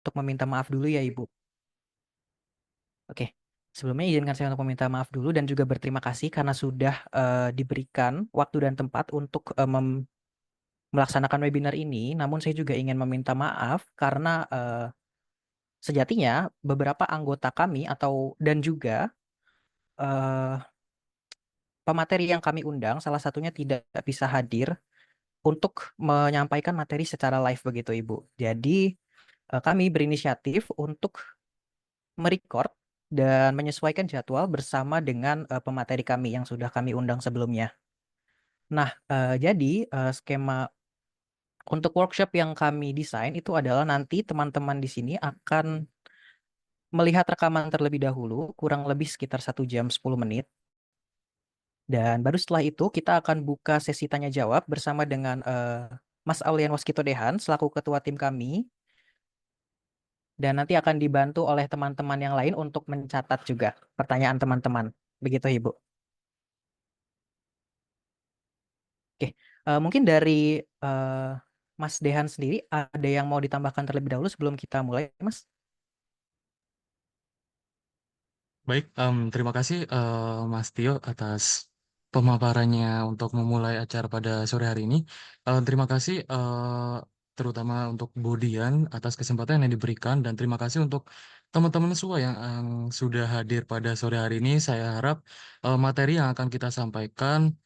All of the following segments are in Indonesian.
untuk meminta maaf dulu ya, Ibu. Oke, sebelumnya izinkan saya untuk meminta maaf dulu dan juga berterima kasih karena sudah diberikan waktu dan tempat untuk melaksanakan webinar ini. Namun saya juga ingin meminta maaf karena sejatinya beberapa anggota kami atau dan juga eh, pemateri yang kami undang, salah satunya tidak bisa hadir untuk menyampaikan materi secara live begitu, Ibu. Jadi kami berinisiatif untuk merecord dan menyesuaikan jadwal bersama dengan pemateri kami yang sudah kami undang sebelumnya. Nah, jadi skema untuk workshop yang kami desain itu adalah nanti teman-teman di sini akan melihat rekaman terlebih dahulu, kurang lebih sekitar 1 jam 10 menit. Dan baru setelah itu kita akan buka sesi tanya jawab bersama dengan Mas Aulian Waskito Dehan selaku ketua tim kami. Dan nanti akan dibantu oleh teman-teman yang lain untuk mencatat juga pertanyaan teman-teman. Begitu, Ibu. Oke, mungkin dari eh, Mas Dehan sendiri ada yang mau ditambahkan terlebih dahulu sebelum kita mulai, Mas? Baik, terima kasih Mas Tio atas pemaparannya untuk memulai acara pada sore hari ini. Terima kasih terutama untuk Bodian atas kesempatan yang diberikan dan terima kasih untuk teman-teman semua yang sudah hadir pada sore hari ini. Saya harap materi yang akan kita sampaikan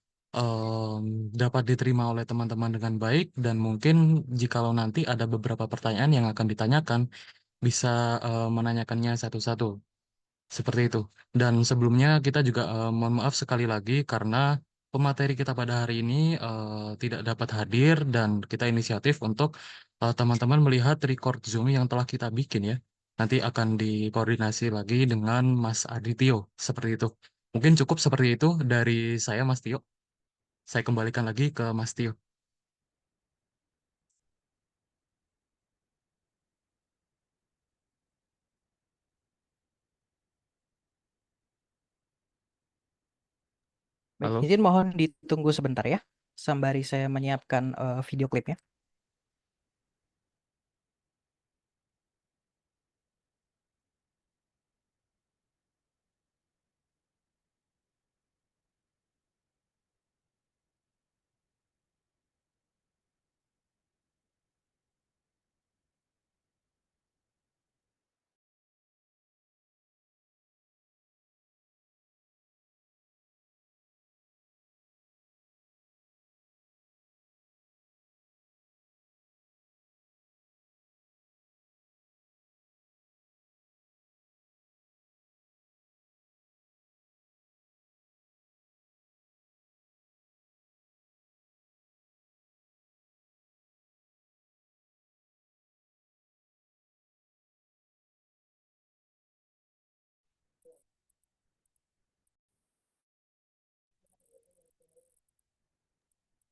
dapat diterima oleh teman-teman dengan baik dan mungkin jikalau nanti ada beberapa pertanyaan yang akan ditanyakan bisa menanyakannya satu-satu. Seperti itu. Dan sebelumnya kita juga mohon maaf sekali lagi karena pemateri kita pada hari ini tidak dapat hadir dan kita inisiatif untuk teman-teman melihat record Zoom yang telah kita bikin ya. Nanti akan dikoordinasi lagi dengan Mas Adityo. Seperti itu. Mungkin cukup seperti itu dari saya Mas Tio. Saya kembalikan lagi ke Mas Tio. Baik, Halo. izin mohon ditunggu sebentar ya, sembari saya menyiapkan video klipnya.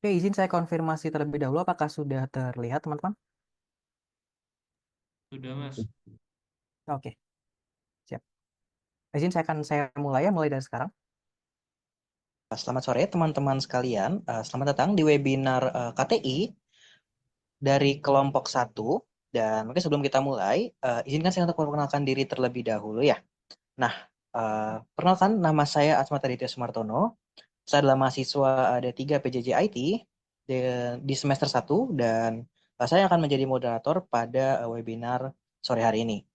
Oke, izin saya konfirmasi terlebih dahulu apakah sudah terlihat, teman-teman? Sudah, Mas. Oke, siap. Izin saya mulai ya, mulai dari sekarang. Selamat sore teman-teman sekalian. Selamat datang di webinar KTI dari kelompok 1. Dan mungkin sebelum kita mulai, izinkan saya untuk memperkenalkan diri terlebih dahulu ya. Nah, perkenalkan nama saya Asmat Aditya Sumartono. Saya adalah mahasiswa D3 PJJ IT di semester 1 dan saya akan menjadi moderator pada webinar sore hari ini.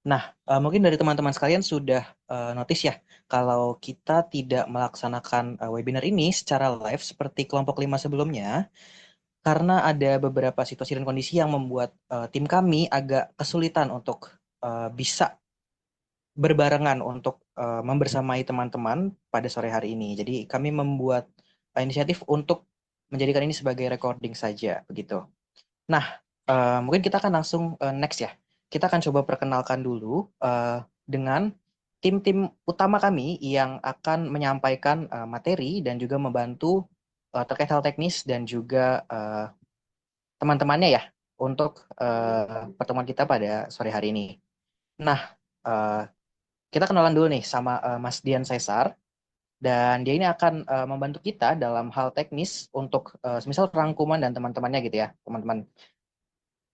Nah, mungkin dari teman-teman sekalian sudah notice ya, kalau kita tidak melaksanakan webinar ini secara live seperti kelompok 5 sebelumnya, karena ada beberapa situasi dan kondisi yang membuat tim kami agak kesulitan untuk bisa berbarengan untuk membersamai teman-teman pada sore hari ini. Jadi kami membuat inisiatif untuk menjadikan ini sebagai recording saja, begitu. Nah, mungkin kita akan langsung next ya. Kita akan coba perkenalkan dulu dengan tim-tim utama kami yang akan menyampaikan materi dan juga membantu terkait hal teknis dan juga teman-temannya ya untuk pertemuan kita pada sore hari ini. Nah, uh, kita kenalan dulu nih sama Mas Dian Caesar dan dia ini akan membantu kita dalam hal teknis untuk semisal rangkuman dan teman-temannya gitu ya, teman-teman.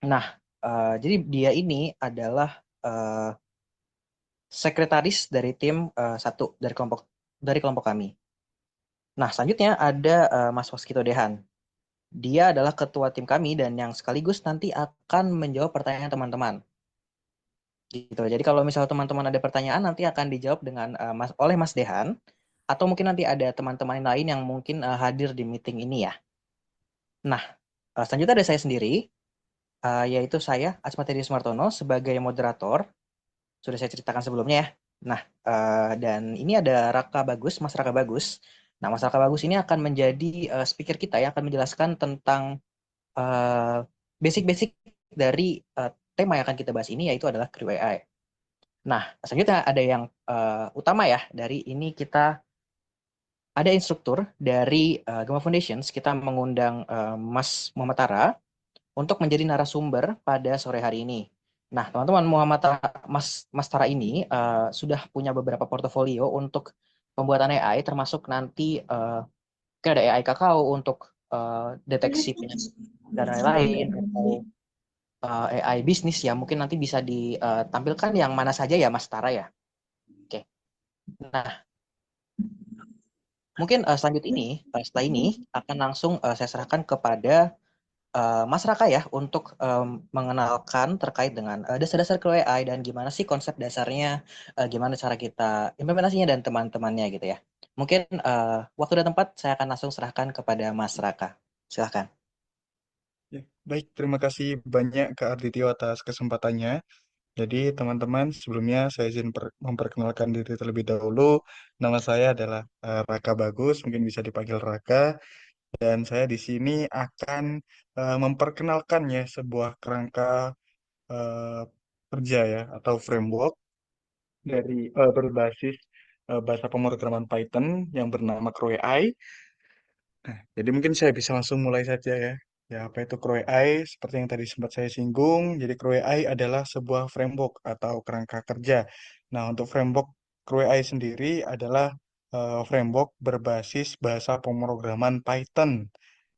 Nah, Jadi dia ini adalah eh, sekretaris dari tim satu dari kelompok kami. Nah, selanjutnya ada Mas Waskito Dehan. Dia adalah ketua tim kami dan yang sekaligus nanti akan menjawab pertanyaan teman-teman. Gitu. Jadi kalau misalnya teman-teman ada pertanyaan nanti akan dijawab dengan oleh Mas Dehan atau mungkin nanti ada teman-teman lain yang mungkin hadir di meeting ini ya. Nah, selanjutnya ada saya sendiri, yaitu saya Asmateri Sumartono sebagai moderator. Sudah saya ceritakan sebelumnya ya. Nah, dan ini ada Raka Bagus, Mas Raka Bagus. Nah, Mas Raka Bagus ini akan menjadi speaker kita yang akan menjelaskan tentang eh, basic-basic dari tema yang akan kita bahas ini yaitu adalah Crew AI. Nah, selanjutnya ada yang utama ya dari ini kita ada instruktur dari Gema Foundations. Kita mengundang Mas Muhammad Tara untuk menjadi narasumber pada sore hari ini. Nah, teman-teman, Mas Tara ini sudah punya beberapa portofolio untuk pembuatan AI, termasuk nanti kan ada AI Kakao untuk deteksi penyakit dan lain-lain, atau AI bisnis ya, mungkin nanti bisa ditampilkan yang mana saja ya, Mas Tara ya. Oke, nah mungkin setelah ini akan langsung saya serahkan kepada Mas Raka ya untuk mengenalkan terkait dengan dasar-dasar ke AI dan gimana sih konsep dasarnya, gimana cara kita implementasinya dan teman-temannya gitu ya. Mungkin waktu dan tempat saya akan langsung serahkan kepada Mas Raka. Silahkan. Ya, baik, terima kasih banyak Kak Ardityo atas kesempatannya. Jadi, teman-teman, sebelumnya saya izin memperkenalkan diri terlebih dahulu. Nama saya adalah Raka Bagus, mungkin bisa dipanggil Raka. Dan saya di sini akan memperkenalkan ya sebuah kerangka eh, kerja ya atau framework dari berbasis bahasa pemrograman Python yang bernama CrewAI. Nah, jadi mungkin saya bisa langsung mulai saja ya. Ya, apa itu Creo AI? Seperti yang tadi sempat saya singgung, jadi Creo AI adalah sebuah framework atau kerangka kerja. Nah, untuk framework Creo AI sendiri adalah framework berbasis bahasa pemrograman Python.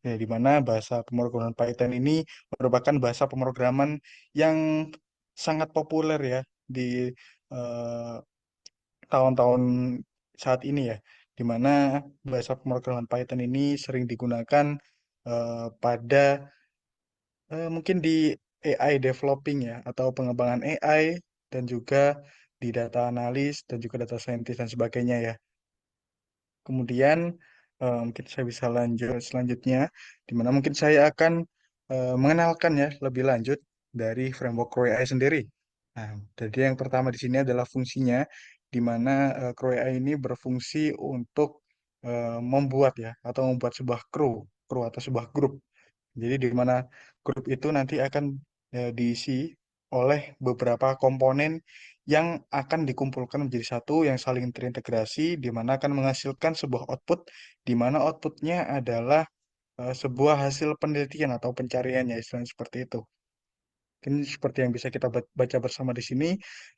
Ya, di mana bahasa pemrograman Python ini merupakan bahasa pemrograman yang sangat populer ya di eh, tahun-tahun saat ini ya, di mana bahasa pemrograman Python ini sering digunakan pada mungkin di AI developing ya, atau pengembangan AI dan juga di data analis dan juga data scientist dan sebagainya ya. Kemudian mungkin saya bisa lanjut selanjutnya, di mana mungkin saya akan mengenalkan ya lebih lanjut dari framework Creo AI sendiri. Nah, jadi yang pertama di sini adalah fungsinya, di mana Creo AI ini berfungsi untuk membuat ya atau membuat sebuah kru atau sebuah grup. Jadi di mana grup itu nanti akan diisi oleh beberapa komponen yang akan dikumpulkan menjadi satu yang saling terintegrasi, di mana akan menghasilkan sebuah output, di mana outputnya adalah sebuah hasil penelitian atau pencarian ya istilahnya seperti itu. Ini seperti yang bisa kita baca bersama di sini.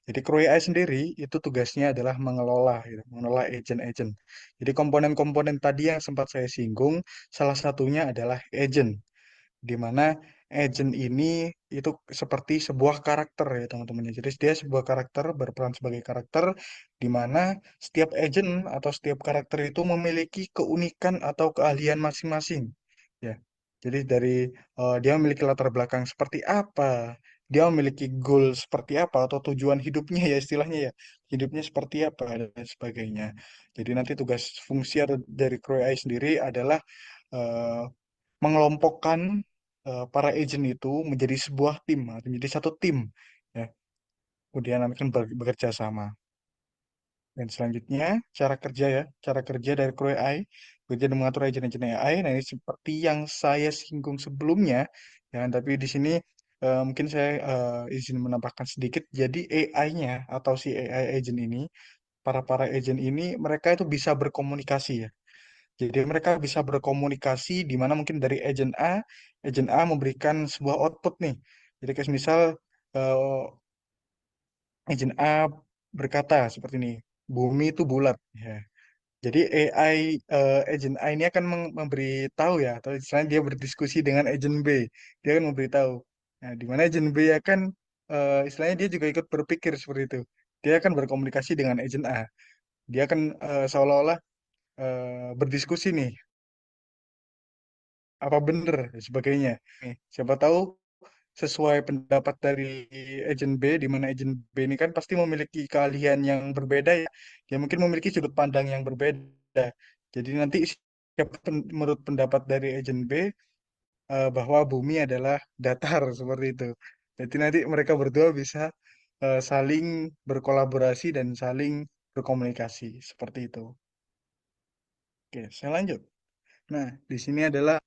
Jadi Creo AI sendiri itu tugasnya adalah mengelola, gitu, mengelola agent-agent. Jadi komponen-komponen tadi yang sempat saya singgung, salah satunya adalah agent di mana agent ini itu seperti sebuah karakter ya teman-teman. Jadi dia sebuah karakter berperan sebagai karakter di mana setiap agent atau setiap karakter itu memiliki keunikan atau keahlian masing-masing. Ya. Jadi dari dia memiliki latar belakang seperti apa, dia memiliki goal seperti apa atau tujuan hidupnya ya istilahnya ya, hidupnya seperti apa dan sebagainya. Jadi nanti tugas fungsi dari Creo AI sendiri adalah eh, mengelompokkan para agent itu menjadi sebuah tim atau menjadi satu tim ya. Kemudian akan bekerja sama. Dan selanjutnya cara kerja dari Creo AI bekerja dan mengatur agent-agent AI. Nah, ini seperti yang saya singgung sebelumnya ya, tapi di sini mungkin saya izin menambahkan sedikit. Jadi AI-nya atau si AI agent ini, para agent ini mereka itu bisa berkomunikasi ya. Jadi mereka bisa berkomunikasi di mana mungkin dari agent A memberikan sebuah output nih. Jadi kayak misal eh, agent A berkata seperti ini, bumi itu bulat. Ya. Jadi AI agent A ini akan memberi tahu ya, atau istilahnya dia berdiskusi dengan agent B, dia akan memberitahu. Nah, di mana agent B akan istilahnya dia juga ikut berpikir seperti itu. Dia akan berkomunikasi dengan agent A. Dia akan seolah-olah berdiskusi nih, apa bener dan sebagainya. Nih, siapa tahu sesuai pendapat dari agent B, di mana agent B ini kan pasti memiliki keahlian yang berbeda ya. Dia mungkin memiliki sudut pandang yang berbeda. Jadi nanti menurut pendapat dari agent B bahwa bumi adalah datar seperti itu. Jadi nanti mereka berdua bisa saling berkolaborasi dan saling berkomunikasi seperti itu. Oke, saya lanjut. Nah, di sini adalah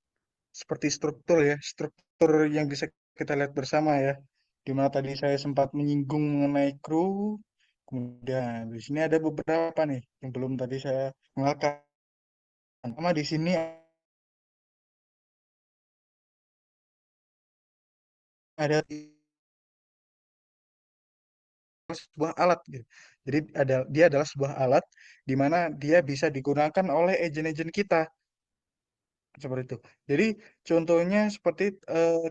seperti struktur ya, struktur yang bisa kita lihat bersama ya. Di mana tadi saya sempat menyinggung mengenai kru, kemudian di sini ada beberapa nih yang belum tadi saya kenalkan. Pertama di sini ada sebuah alat gitu. Jadi dia adalah sebuah alat di mana dia bisa digunakan oleh agen-agen kita seperti itu. Jadi contohnya seperti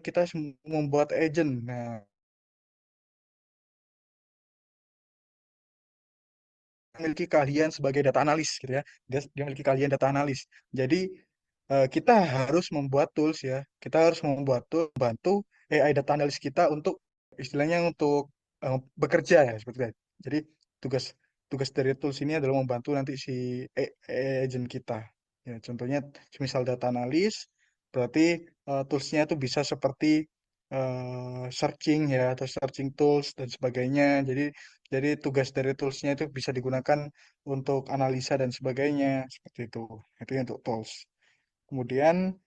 kita membuat agent. Nah, memiliki keahlian sebagai data analis gitu ya. Dia memiliki keahlian data analis. Jadi kita harus membuat tools ya. Kita harus membuat tools membantu AI data analis kita untuk istilahnya untuk bekerja ya seperti itu. Jadi tugas tugas dari tools ini adalah membantu nanti si agent kita. Ya, contohnya misal data analis, berarti toolsnya itu bisa seperti searching ya atau searching tools dan sebagainya. Jadi tugas dari toolsnya itu bisa digunakan untuk analisa dan sebagainya seperti itu. Itu untuk tools. Kemudian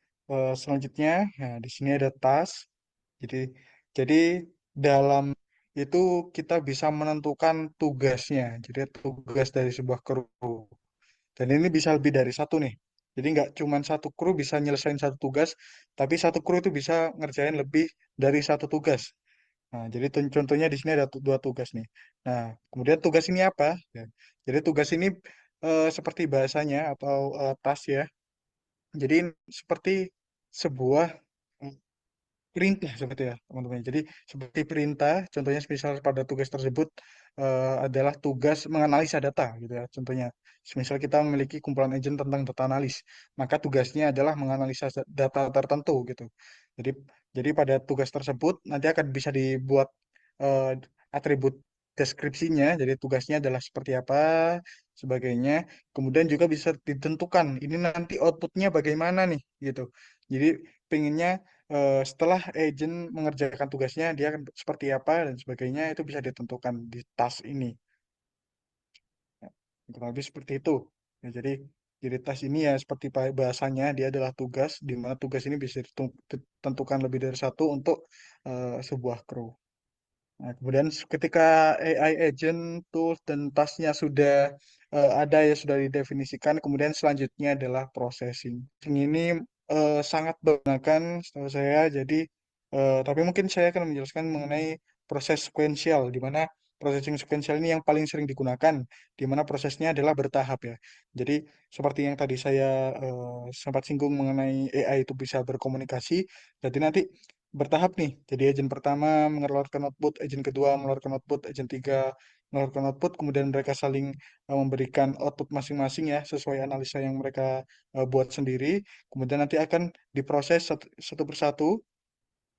selanjutnya, ya, di sini ada task. Jadi jadi dalam itu kita bisa menentukan tugasnya. Jadi tugas dari sebuah kru. Dan ini bisa lebih dari satu nih. Jadi nggak cuma satu kru bisa nyelesain satu tugas, tapi satu kru itu bisa ngerjain lebih dari satu tugas. Nah, jadi contohnya di sini ada dua tugas nih. Nah, kemudian tugas ini apa? Ya, jadi tugas ini seperti bahasanya atau task ya. Jadi seperti sebuah perintah seperti ya teman-teman. Jadi seperti perintah, contohnya misal pada tugas tersebut adalah tugas menganalisa data gitu ya. Contohnya, misal kita memiliki kumpulan agent tentang data analis, maka tugasnya adalah menganalisa data tertentu gitu. Jadi jadi pada tugas tersebut nanti akan bisa dibuat eh, atribut deskripsinya. Jadi tugasnya adalah seperti apa, sebagainya. Kemudian juga bisa ditentukan ini nanti outputnya bagaimana nih gitu. Jadi pengennya setelah agent mengerjakan tugasnya, dia akan seperti apa dan sebagainya itu bisa ditentukan di task ini. Ya, kurang lebih seperti itu. Ya, jadi task ini ya seperti bahasanya dia adalah tugas, di mana tugas ini bisa ditentukan lebih dari satu untuk sebuah kru. Nah, kemudian ketika AI agent, tools, dan tasknya sudah ada ya sudah didefinisikan, kemudian selanjutnya adalah processing. Ini sangat menggunakan setahu saya, jadi tapi mungkin saya akan menjelaskan mengenai proses sequential, di mana processing sequential ini yang paling sering digunakan, di mana prosesnya adalah bertahap ya. Jadi seperti yang tadi saya sempat singgung mengenai AI itu bisa berkomunikasi, jadi nanti bertahap nih. Jadi agent pertama mengeluarkan output, agent kedua mengeluarkan output, agent tiga mengeluarkan output, kemudian mereka saling memberikan output masing-masing ya sesuai analisa yang mereka buat sendiri. Kemudian nanti akan diproses satu persatu.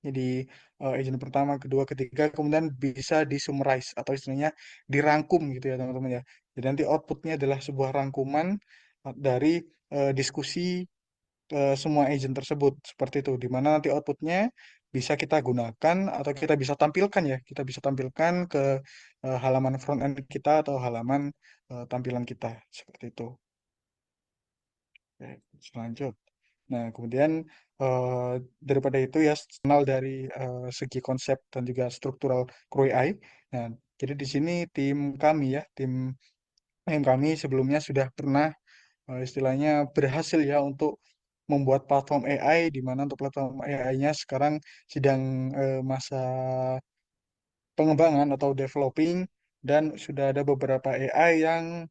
Jadi agent pertama, kedua, ketiga, kemudian bisa disummarize atau istilahnya dirangkum gitu ya teman-teman ya. Jadi nanti outputnya adalah sebuah rangkuman dari diskusi semua agent tersebut seperti itu, di mana nanti outputnya bisa kita gunakan atau kita bisa tampilkan ya, kita bisa tampilkan ke halaman front end kita atau halaman tampilan kita seperti itu. Oke, selanjut. Nah, kemudian eh, daripada itu ya kenal dari segi konsep dan juga struktural Crui AI. Nah, jadi di sini tim kami ya, tim kami sebelumnya sudah pernah istilahnya berhasil ya untuk membuat platform AI di mana untuk platform AI-nya sekarang sedang masa pengembangan atau developing dan sudah ada beberapa AI yang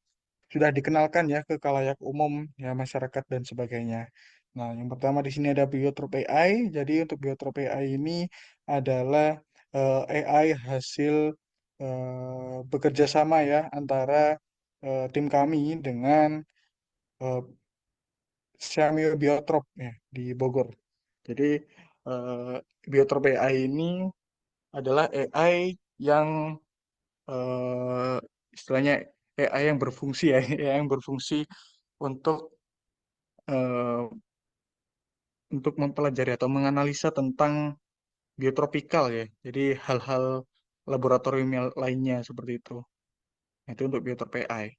sudah dikenalkan ya ke khalayak umum ya masyarakat dan sebagainya. Nah, yang pertama di sini ada Biotrop AI. Jadi untuk Biotrop AI ini adalah AI hasil bekerja sama ya antara tim kami dengan eh, Xiaomi Biotrop ya di Bogor. Jadi eh, Biotrop AI ini adalah AI yang eh, istilahnya AI yang berfungsi ya, AI yang berfungsi untuk eh, untuk mempelajari atau menganalisa tentang biotropikal ya. Jadi hal-hal laboratorium lainnya seperti itu. Nah, itu untuk biotrop AI.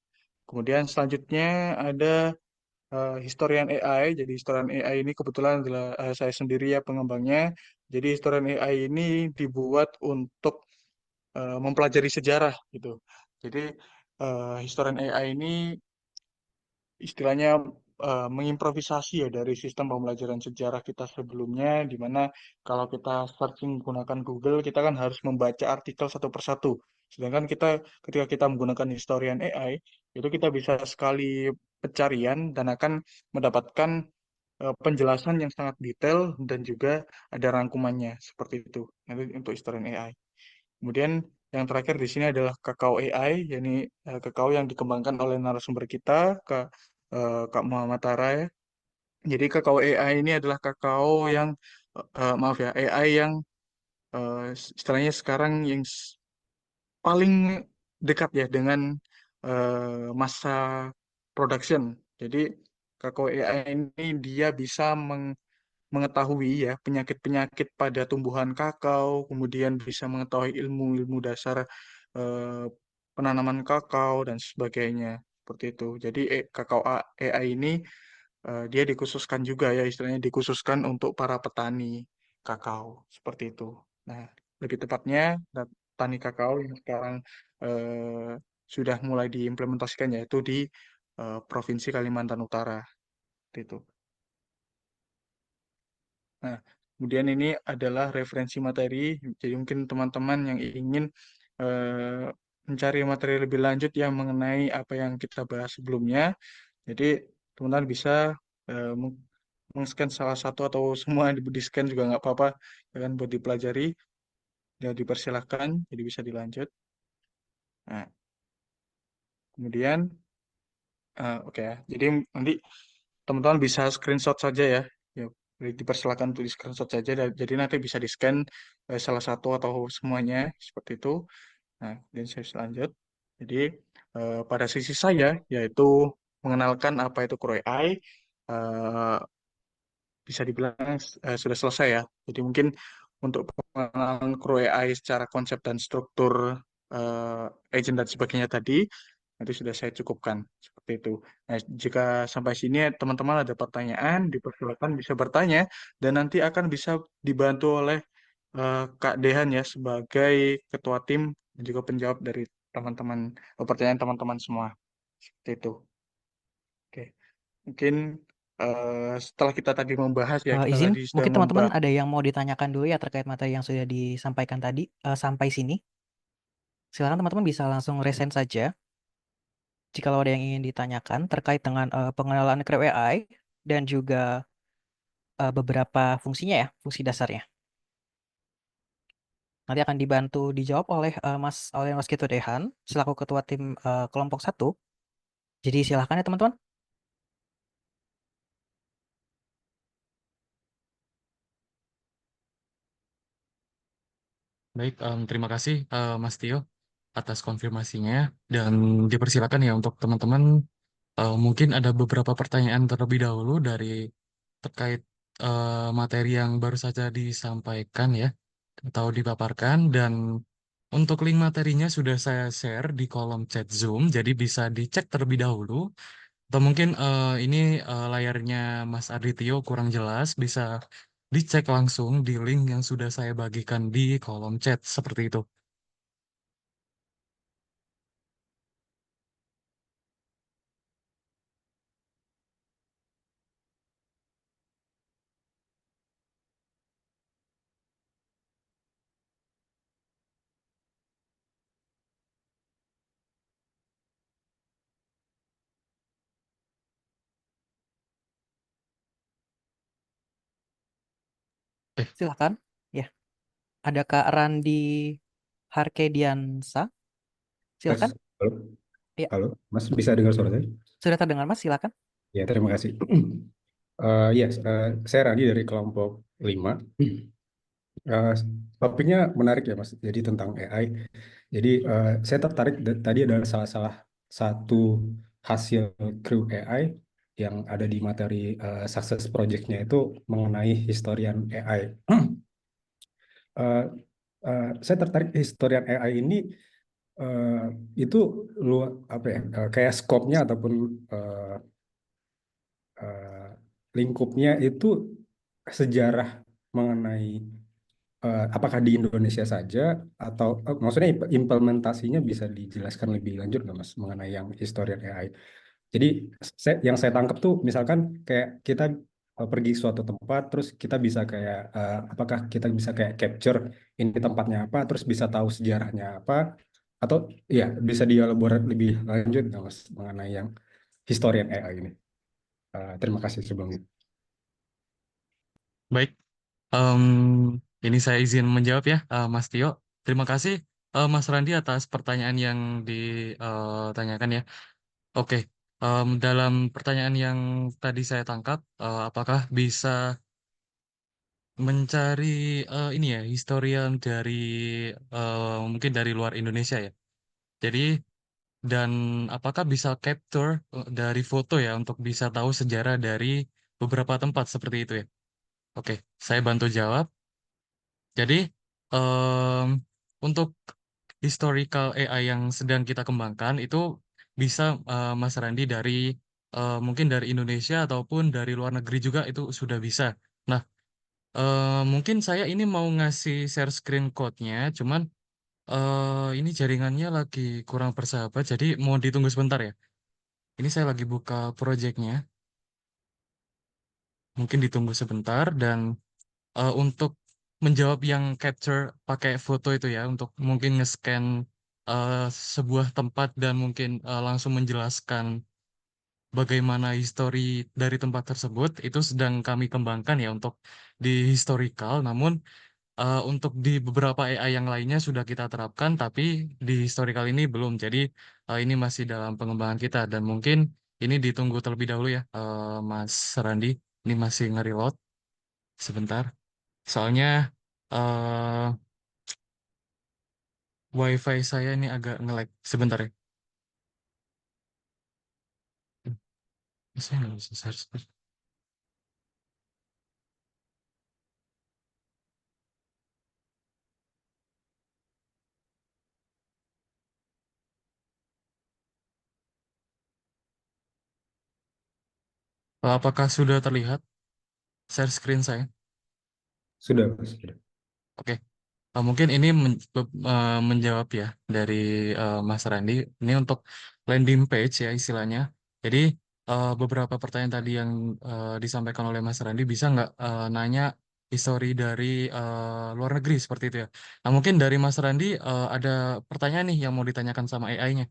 Kemudian selanjutnya ada historian AI. Jadi historian AI ini kebetulan adalah saya sendiri ya pengembangnya. Jadi historian AI ini dibuat untuk mempelajari sejarah gitu. Jadi historian AI ini istilahnya mengimprovisasi ya dari sistem pembelajaran sejarah kita sebelumnya, di mana kalau kita searching menggunakan Google, kita kan harus membaca artikel satu persatu. Sedangkan ketika kita menggunakan historian AI, itu kita bisa sekali pencarian dan akan mendapatkan penjelasan yang sangat detail dan juga ada rangkumannya seperti itu. Nanti untuk historian AI. Kemudian yang terakhir di sini adalah Kakao AI, yakni kakao yang dikembangkan oleh narasumber kita, Kak Muhammad Tara ya. Jadi Kakao AI ini adalah kakao yang, maaf ya, AI yang istilahnya sekarang yang paling dekat ya dengan masa production. Jadi Kakao AI ini dia bisa mengetahui ya penyakit-penyakit pada tumbuhan kakao, kemudian bisa mengetahui ilmu-ilmu dasar eh, penanaman kakao dan sebagainya seperti itu. Jadi kakao AI ini dia dikhususkan juga ya istilahnya dikhususkan untuk para petani kakao seperti itu. Nah, lebih tepatnya petani kakao yang sekarang eh, sudah mulai diimplementasikan yaitu di Provinsi Kalimantan Utara. Seperti itu. Nah, kemudian ini adalah referensi materi. Jadi mungkin teman-teman yang ingin eh, mencari materi lebih lanjut yang mengenai apa yang kita bahas sebelumnya, jadi teman-teman bisa eh, meng- scan salah satu atau semua di scan juga nggak apa-apa, ya kan buat dipelajari. Ya dipersilahkan, jadi bisa dilanjut. Nah, kemudian oke ya. Jadi nanti teman-teman bisa screenshot saja ya. Ya, dipersilakan untuk di screenshot saja. Jadi nanti bisa di scan salah satu atau semuanya seperti itu. Nah, dan saya lanjut. Jadi pada sisi saya yaitu mengenalkan apa itu Creo AI eh, bisa dibilang sudah selesai ya. Jadi mungkin untuk pengenalan Creo AI secara konsep dan struktur agent dan sebagainya tadi nanti sudah saya cukupkan seperti itu. Nah, jika sampai sini teman-teman ada pertanyaan, dipersilakan bisa bertanya dan nanti akan bisa dibantu oleh Kak Dehan ya sebagai ketua tim dan juga penjawab dari teman-teman pertanyaan teman-teman semua. Seperti itu. Oke. Mungkin setelah kita tadi membahas ya, kita Izin, tadi sudah mungkin teman-teman membahas. ada yang mau ditanyakan dulu ya terkait materi yang sudah disampaikan tadi sampai sini. Silakan teman-teman bisa langsung resen saja jika ada yang ingin ditanyakan terkait dengan pengenalan Creo AI dan juga beberapa fungsinya ya, fungsi dasarnya. Nanti akan dibantu dijawab oleh oleh Mas Kito Dehan selaku ketua tim kelompok satu. Jadi silakan ya teman-teman. Baik, terima kasih Mas Tio atas konfirmasinya dan dipersilakan ya untuk teman-teman mungkin ada beberapa pertanyaan terlebih dahulu dari terkait materi yang baru saja disampaikan ya atau dipaparkan dan untuk link materinya sudah saya share di kolom chat Zoom jadi bisa dicek terlebih dahulu atau mungkin ini layarnya Mas Adityo kurang jelas bisa dicek langsung di link yang sudah saya bagikan di kolom chat seperti itu. Eh, Silakan. Ya, ada Kak Randi Harkediansa. Mas, Silakan. halo, Ya, halo, Mas bisa dengar suara saya? sudah terdengar Mas, silakan. Ya, terima kasih. Yes, saya Radi dari kelompok 5. Eh, Topiknya menarik ya, Mas. Jadi tentang AI. Jadi saya tertarik tadi adalah salah satu hasil kru AI yang ada di materi success project-nya itu mengenai historian AI. Eh, saya tertarik historian AI ini eh, itu luar apa ya kayak skopnya ataupun eh, eh, lingkupnya itu sejarah mengenai apakah di Indonesia saja atau maksudnya implementasinya bisa dijelaskan lebih lanjut nggak Mas mengenai yang historian AI. Jadi yang saya tangkap tuh misalkan kayak kita pergi suatu tempat terus kita bisa kayak apakah kita bisa kayak capture ini tempatnya apa terus bisa tahu sejarahnya apa atau ya bisa dielaborate lebih lanjut nggak Mas mengenai yang historian AI ini. Terima kasih sebelumnya. baik. Em, ini saya izin menjawab ya, Mas Tio. Terima kasih, Mas Randi atas pertanyaan yang ditanyakan ya. Oke, dalam pertanyaan yang tadi saya tangkap, apakah bisa mencari ini ya historian dari mungkin dari luar Indonesia ya. Jadi dan apakah bisa capture dari foto ya untuk bisa tahu sejarah dari beberapa tempat seperti itu ya. Oke, saya bantu jawab. Jadi em, untuk historical AI yang sedang kita kembangkan itu bisa Mas Randi dari mungkin dari Indonesia ataupun dari luar negeri juga itu sudah bisa. Nah, mungkin saya ini mau ngasih share screen code-nya, cuman ini jaringannya lagi kurang bersahabat, jadi mau ditunggu sebentar ya. Ini saya lagi buka projectnya, mungkin ditunggu sebentar dan untuk menjawab yang capture pakai foto itu ya, untuk mungkin nge-scan eh, sebuah tempat dan mungkin langsung menjelaskan bagaimana histori dari tempat tersebut, itu sedang kami kembangkan ya untuk di historical, namun untuk di beberapa AI yang lainnya sudah kita terapkan, tapi di historical ini belum. Jadi ini masih dalam pengembangan kita dan mungkin ini ditunggu terlebih dahulu ya, Mas Randi. Ini masih nge-reload sebentar. Soalnya eh WiFi saya ini agak nge-lag sebentar ya. Saya nggak bisa search. Apakah sudah terlihat share screen saya? Sudah, Mas. Sudah. Oke. Mungkin ini menjawab ya dari Mas Randi. Ini untuk landing page ya istilahnya. Jadi beberapa pertanyaan tadi yang disampaikan oleh Mas Randi bisa nggak nanya histori dari luar negeri seperti itu ya. Nah mungkin dari Mas Randi ada pertanyaan nih yang mau ditanyakan sama AI-nya.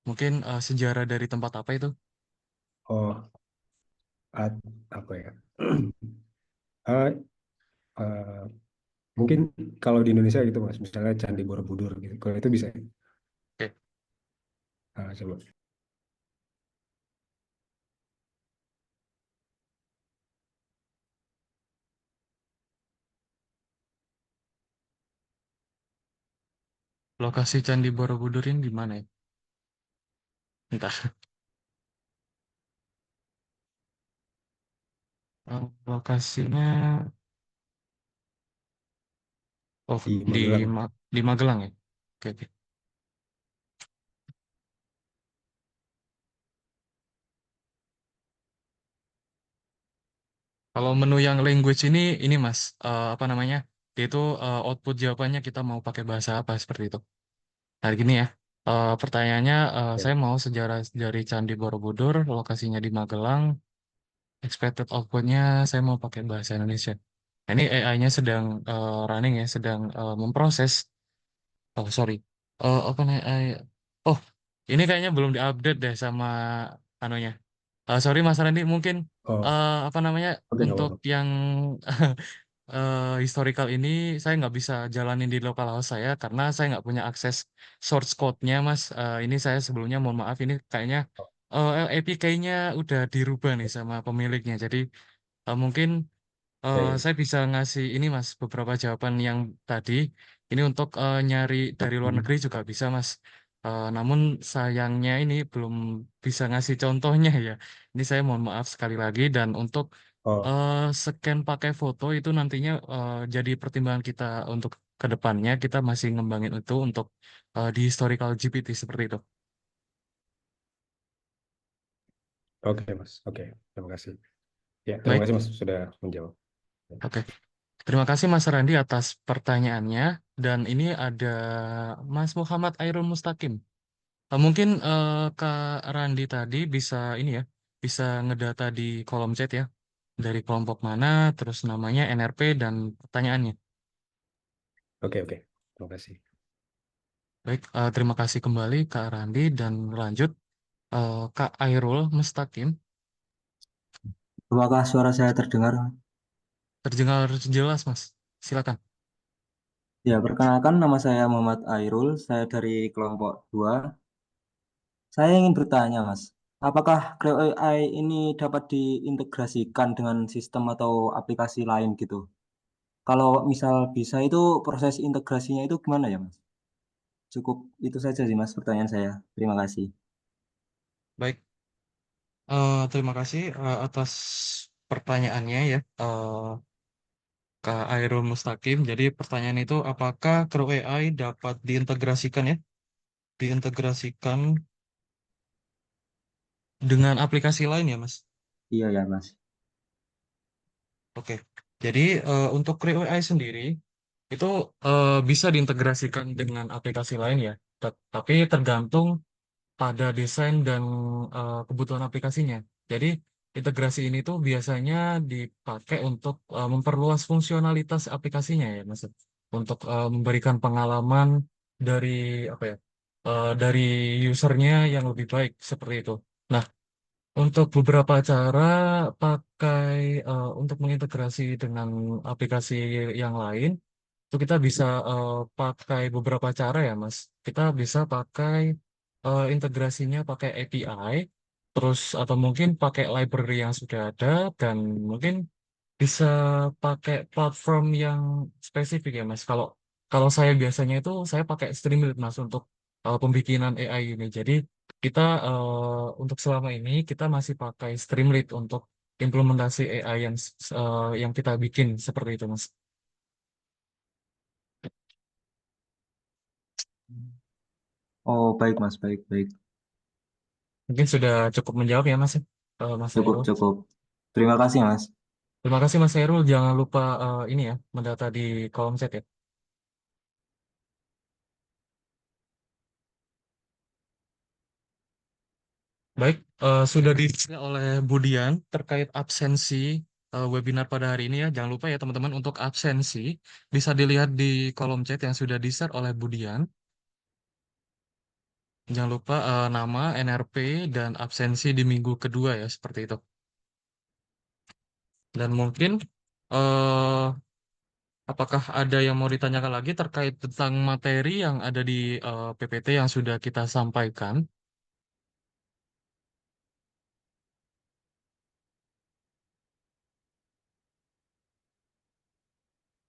Mungkin sejarah dari tempat apa itu? Oh, at- apa ya? Eh, eh, Mungkin kalau di Indonesia gitu Mas, misalnya Candi Borobudur gitu. Kalau itu bisa. Oke. Coba. Lokasi Candi Borobudur ini di mana ya? Entah. Lokasinya oh Di di Magelang. Di Magelang ya. Oke, oke. Kalau menu yang language ini Mas, apa namanya? Yaitu output jawabannya kita mau pakai bahasa apa seperti itu. Nah, gini ya. Pertanyaannya, Ya. saya mau sejarah dari Candi Borobudur, lokasinya di Magelang, expected outputnya saya mau pakai bahasa Indonesia. Nah, ini AI-nya sedang running ya, sedang memproses. Oh, sorry. Apa nih? Oh, ini kayaknya belum diupdate deh sama anunya. Sorry Mas Randy, mungkin Oh, apa namanya oke, nggak untuk apa-apa. yang historical ini saya nggak bisa jalanin di localhost saya karena saya nggak punya akses source code-nya, Mas. Ini saya sebelumnya mohon maaf, ini kayaknya APK-nya udah dirubah nih sama pemiliknya. Jadi mungkin Ya, ya. saya bisa ngasih ini, Mas, beberapa jawaban yang tadi. Ini untuk nyari dari luar negeri juga bisa, Mas. Namun sayangnya ini belum bisa ngasih contohnya ya. Ini saya mohon maaf sekali lagi. Dan untuk Oh, scan pakai foto itu nantinya jadi pertimbangan kita untuk ke depannya. Kita masih ngembangin itu untuk di historical GPT seperti itu. oke, Mas. Oke, terima kasih. Ya, terima Baik, kasih Mas sudah menjawab. oke. Terima kasih Mas Randi atas pertanyaannya. Dan ini ada Mas Muhammad Airul Mustaqim. Mungkin Kak Randi tadi bisa ini ya, bisa ngedata di kolom chat ya, dari kelompok mana, terus namanya, NRP, dan pertanyaannya. Oke, oke. Terima kasih. Baik, terima kasih kembali Kak Randi dan lanjut Kak Airul Mustaqim. Apakah suara saya terdengar? Terdengar jelas Mas, silakan. Ya, perkenalkan nama saya Muhammad Airul, saya dari kelompok 2. Saya ingin bertanya, Mas, apakah Creo AI ini dapat diintegrasikan dengan sistem atau aplikasi lain gitu? Kalau misal bisa itu proses integrasinya itu gimana ya, Mas? Cukup itu saja sih, Mas, pertanyaan saya. Terima kasih. Baik, terima kasih atas pertanyaannya ya, Kak Airul Mustaqim. Jadi pertanyaan itu apakah Creo AI dapat diintegrasikan ya? Diintegrasikan dengan aplikasi lain ya, Mas? Iya ya, Mas. Oke. Jadi untuk Creo AI sendiri itu bisa diintegrasikan dengan aplikasi lain ya. Tapi tergantung pada desain dan kebutuhan aplikasinya. Jadi integrasi ini tuh biasanya dipakai untuk memperluas fungsionalitas aplikasinya ya, Mas. Untuk memberikan pengalaman dari apa ya? Dari usernya yang lebih baik seperti itu. Nah, untuk beberapa cara pakai untuk mengintegrasi dengan aplikasi yang lain, itu kita bisa pakai beberapa cara ya, Mas. Kita bisa pakai integrasinya pakai API, terus atau mungkin pakai library yang sudah ada, dan mungkin bisa pakai platform yang spesifik ya, Mas. Kalau kalau saya biasanya itu saya pakai Streamlit, Mas, untuk pembikinan AI ini. Jadi kita untuk selama ini kita masih pakai Streamlit untuk implementasi AI yang kita bikin seperti itu, Mas. Oh, baik, Mas. Baik, baik. Mungkin sudah cukup menjawab ya, Mas, Mas Cukup, Hairul. cukup. Terima kasih, Mas. Terima kasih Mas Hairul. Jangan lupa ini ya, mendata di kolom chat ya. Baik, sudah ditanya oleh Budian terkait absensi webinar pada hari ini ya. Jangan lupa ya teman-teman, untuk absensi bisa dilihat di kolom chat yang sudah di-share oleh Budian. Jangan lupa nama, NRP, dan absensi di minggu kedua ya, seperti itu. Dan mungkin eh, apakah ada yang mau ditanyakan lagi terkait tentang materi yang ada di PPT yang sudah kita sampaikan?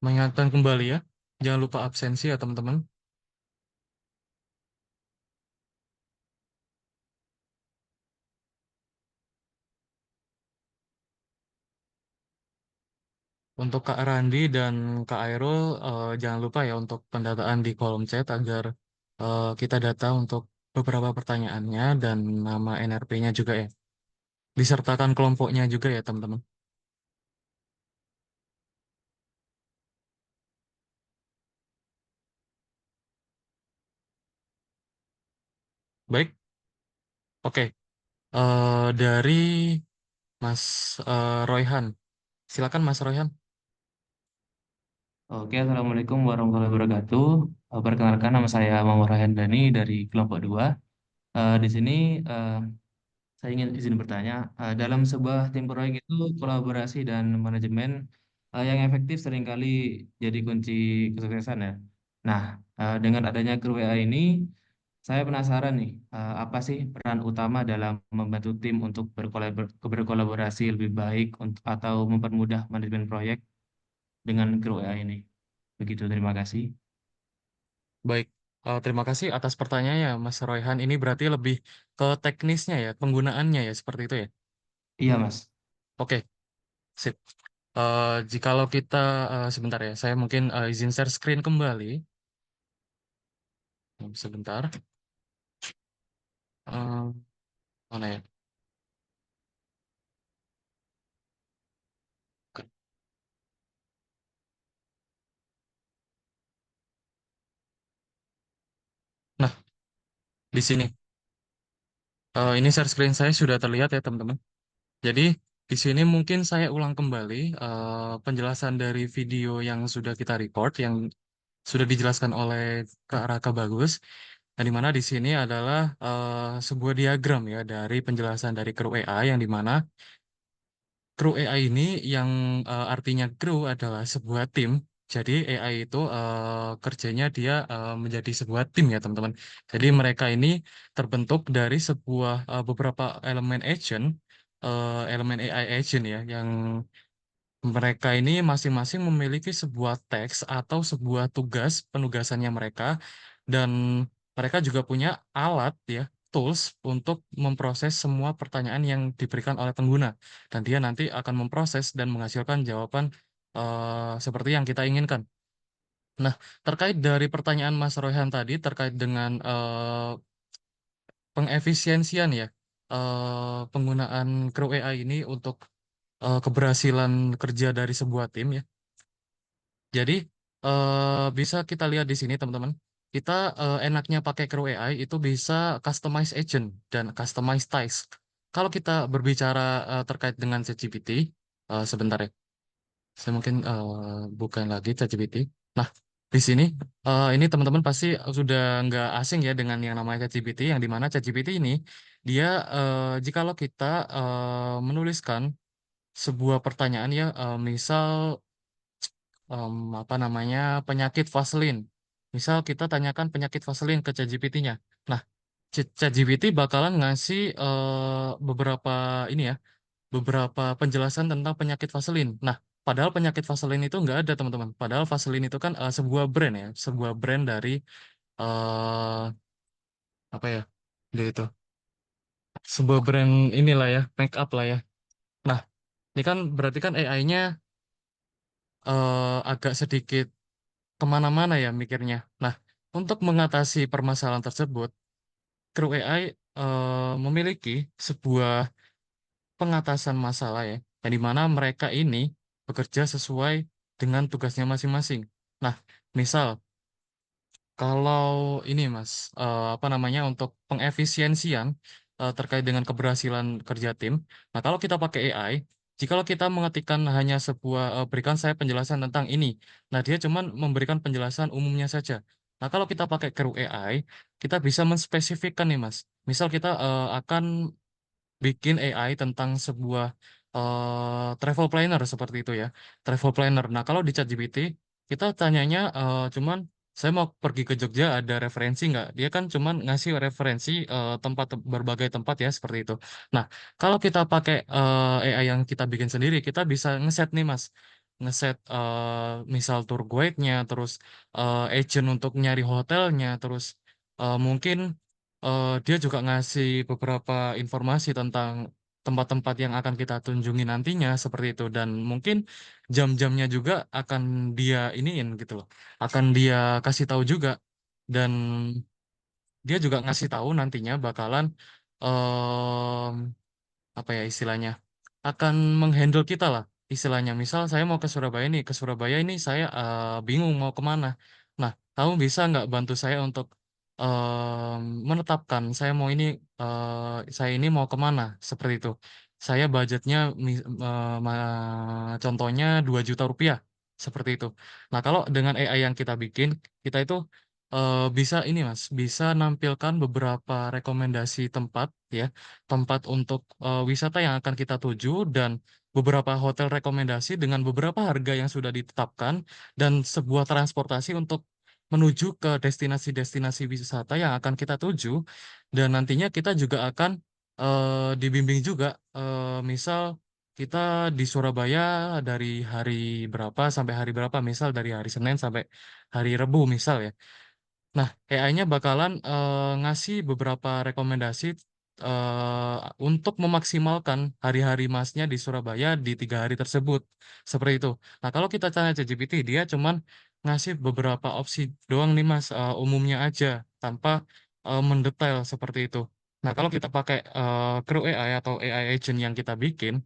Mengingatkan kembali ya, jangan lupa absensi ya teman-teman. Untuk Kak Randi dan Kak Airul, jangan lupa ya untuk pendataan di kolom chat agar kita data untuk beberapa pertanyaannya dan nama NRP-nya juga ya. Disertakan kelompoknya juga ya teman-teman. Baik, oke. Dari Mas Royhan, silakan Mas Royhan. Oke, Assalamualaikum warahmatullahi wabarakatuh. Perkenalkan nama saya Muhammad Rahendani dari kelompok 2. Di sini eh, saya ingin izin bertanya, dalam sebuah tim proyek itu kolaborasi dan manajemen yang efektif seringkali jadi kunci kesuksesan ya. Nah, dengan adanya grup WA ini, saya penasaran nih, apa sih peran utama dalam membantu tim untuk berkolaborasi lebih baik atau mempermudah manajemen proyek dengan grup WA ini? Begitu, terima kasih. Baik, terima kasih atas pertanyaannya, Mas Royhan. Ini berarti lebih ke teknisnya ya, penggunaannya ya, seperti itu ya. Iya, Mas. Oke, sip. Jikalau kita sebentar ya, saya mungkin izin share screen kembali. Sebentar. Eh, Mana ya? Oke. Nah, di sini. Ini share screen saya sudah terlihat ya, teman-teman. Jadi, di sini mungkin saya ulang kembali penjelasan dari video yang sudah kita record, yang sudah dijelaskan oleh Kak Raka Bagus. Nah, di mana di sini adalah sebuah diagram ya dari penjelasan dari Crew AI yang di mana Crew AI ini yang artinya crew adalah sebuah tim. Jadi AI itu kerjanya dia menjadi sebuah tim ya teman-teman. Jadi mereka ini terbentuk dari sebuah beberapa elemen agent, elemen AI agent ya, yang mereka ini masing-masing memiliki sebuah teks atau sebuah tugas penugasannya mereka dan mereka juga punya alat ya, tools untuk memproses semua pertanyaan yang diberikan oleh pengguna dan dia nanti akan memproses dan menghasilkan jawaban seperti yang kita inginkan. Nah, terkait dari pertanyaan Mas Royhan tadi terkait dengan pengefisiensian ya penggunaan Crew AI ini untuk keberhasilan kerja dari sebuah tim ya. Jadi bisa kita lihat di sini teman-teman. Kita enaknya pakai Crew AI itu bisa customize agent dan customize task. Kalau kita berbicara terkait dengan ChatGPT, sebentar ya. Saya mungkin bukain lagi ChatGPT. Nah, di sini ini teman-teman pasti sudah nggak asing ya dengan yang namanya ChatGPT, yang dimana ChatGPT ini dia jikalau kita menuliskan sebuah pertanyaan ya, misal apa namanya penyakit vaselin. Misal kita tanyakan penyakit vaselin ke ChatGPT-nya. Nah, ChatGPT bakalan ngasih beberapa ini ya, beberapa penjelasan tentang penyakit vaselin. Nah, padahal penyakit vaselin itu nggak ada teman-teman. Padahal vaselin itu kan sebuah brand ya, sebuah brand dari eh apa ya, dia itu sebuah brand inilah ya, make up lah ya. Nah, ini kan berarti kan AI-nya agak sedikit kemana-mana ya mikirnya. Nah, untuk mengatasi permasalahan tersebut, Crew AI memiliki sebuah pengatasan masalah ya, yang di mana mereka ini bekerja sesuai dengan tugasnya masing-masing. Nah, misal kalau ini Mas, apa namanya untuk pengefisiensian terkait dengan keberhasilan kerja tim. Nah, kalau kita pakai AI, jikalau kita mengetikkan hanya sebuah berikan saya penjelasan tentang ini. Nah, dia cuman memberikan penjelasan umumnya saja. Nah, kalau kita pakai Crew AI, kita bisa menspesifikkan nih Mas. Misal kita akan bikin AI tentang sebuah travel planner seperti itu ya, travel planner. Nah, kalau di ChatGPT kita tanyanya cuman saya mau pergi ke Jogja ada referensi nggak? Dia kan cuman ngasih referensi tempat berbagai tempat ya seperti itu. Nah, kalau kita pakai AI yang kita bikin sendiri, kita bisa ngeset nih Mas, ngeset misal tour guide-nya, terus agent untuk nyari hotelnya, terus mungkin dia juga ngasih beberapa informasi tentang tempat-tempat yang akan kita kunjungi nantinya seperti itu dan mungkin jam-jamnya juga akan dia iniin gitu loh. Akan dia kasih tahu juga dan dia juga ngasih tahu nantinya bakalan apa ya istilahnya akan menghandle kita lah istilahnya misal saya mau ke Surabaya nih ke Surabaya ini saya bingung mau kemana nah kamu bisa nggak bantu saya untuk menetapkan saya mau ini saya ini mau kemana seperti itu saya budgetnya contohnya 2 juta rupiah seperti itu nah kalau dengan AI yang kita bikin kita itu bisa ini Mas bisa nampilkan beberapa rekomendasi tempat ya tempat untuk wisata yang akan kita tuju dan beberapa hotel rekomendasi dengan beberapa harga yang sudah ditetapkan dan sebuah transportasi untuk menuju ke destinasi-destinasi wisata yang akan kita tuju dan nantinya kita juga akan dibimbing juga misal kita di Surabaya dari hari berapa sampai hari berapa, misal dari hari Senin sampai hari Rebu misal ya. Nah, AI-nya bakalan ngasih beberapa rekomendasi untuk memaksimalkan hari-hari Masnya di Surabaya di 3 hari tersebut. Seperti itu. Nah, kalau kita tanya ChatGPT, dia cuman ngasih beberapa opsi doang nih Mas, umumnya aja, tanpa mendetail seperti itu. Nah, kalau kita pakai Crew AI atau AI agent yang kita bikin,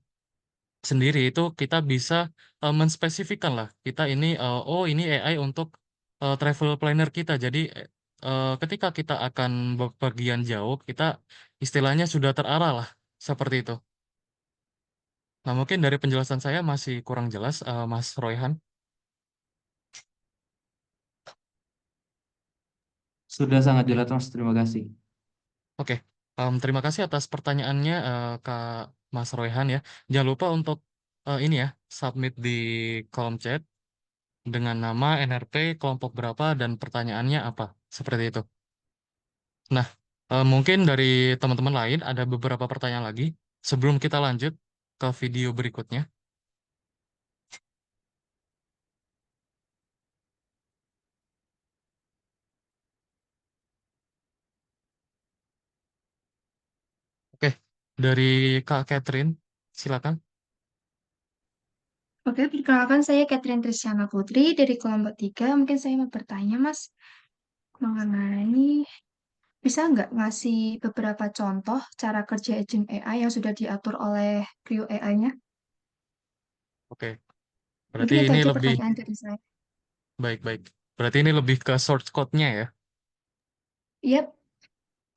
sendiri itu kita bisa menspesifikkan lah kita ini oh ini AI untuk travel planner kita jadi ketika kita akan bepergian jauh kita istilahnya sudah terarah lah seperti itu. Nah mungkin dari penjelasan saya masih kurang jelas Mas Royhan. Sudah sangat jelas, Mas. Terima kasih. Oke. Terima kasih atas pertanyaannya Kak Mas Royhan ya, jangan lupa untuk ini ya submit di kolom chat dengan nama NRP kelompok berapa dan pertanyaannya apa seperti itu. Nah, mungkin dari teman-teman lain ada beberapa pertanyaan lagi sebelum kita lanjut ke video berikutnya. Oke, dari Kak Catherine, silakan. Oke, perkenalkan saya Catherine Tristiana Putri dari kelompok 3. Mungkin saya mau bertanya, Mas, mengenai bisa nggak ngasih beberapa contoh cara kerja agent AI yang sudah diatur oleh Crew AI-nya? Oke, berarti Mungkin itu ini aja lebih pertanyaan dari saya. baik-baik. Berarti ini lebih ke source code-nya ya. Yap,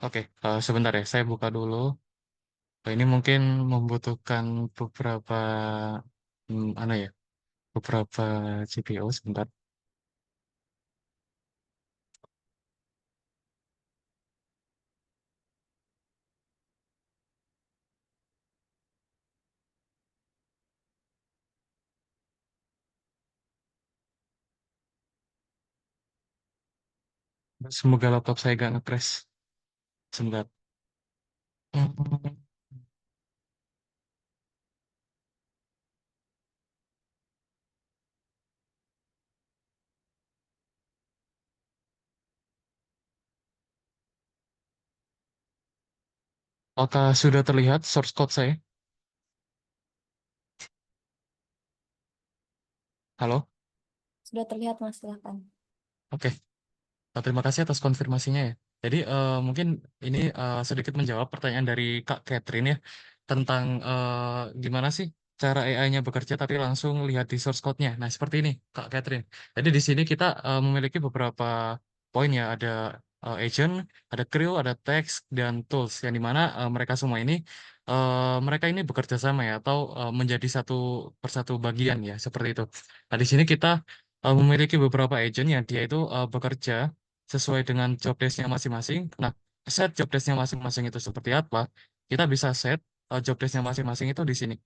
Oke, sebentar ya, saya buka dulu. Ini mungkin membutuhkan beberapa mana ya, beberapa CPU sebentar. Semoga laptop saya gak nge-crash. Sebentar. Hmm, Apakah sudah terlihat source code saya? Halo? Sudah terlihat, Mas, silakan. Oke. Terima kasih atas konfirmasinya ya. Jadi mungkin ini sedikit menjawab pertanyaan dari Kak Catherine ya tentang gimana sih cara AI-nya bekerja tapi langsung lihat di source code-nya. Nah, seperti ini Kak Catherine. Jadi di sini kita memiliki beberapa poin ya, ada agent, ada crew, ada text dan tools yang dimana mereka semua ini mereka ini bekerja sama ya atau menjadi satu persatu bagian ya seperti itu. Nah, di sini kita memiliki beberapa agent yang dia itu bekerja sesuai dengan job desk-nya masing-masing. Nah, set job desk-nya masing-masing itu seperti apa? Kita bisa set job desk-nya masing-masing itu di sini.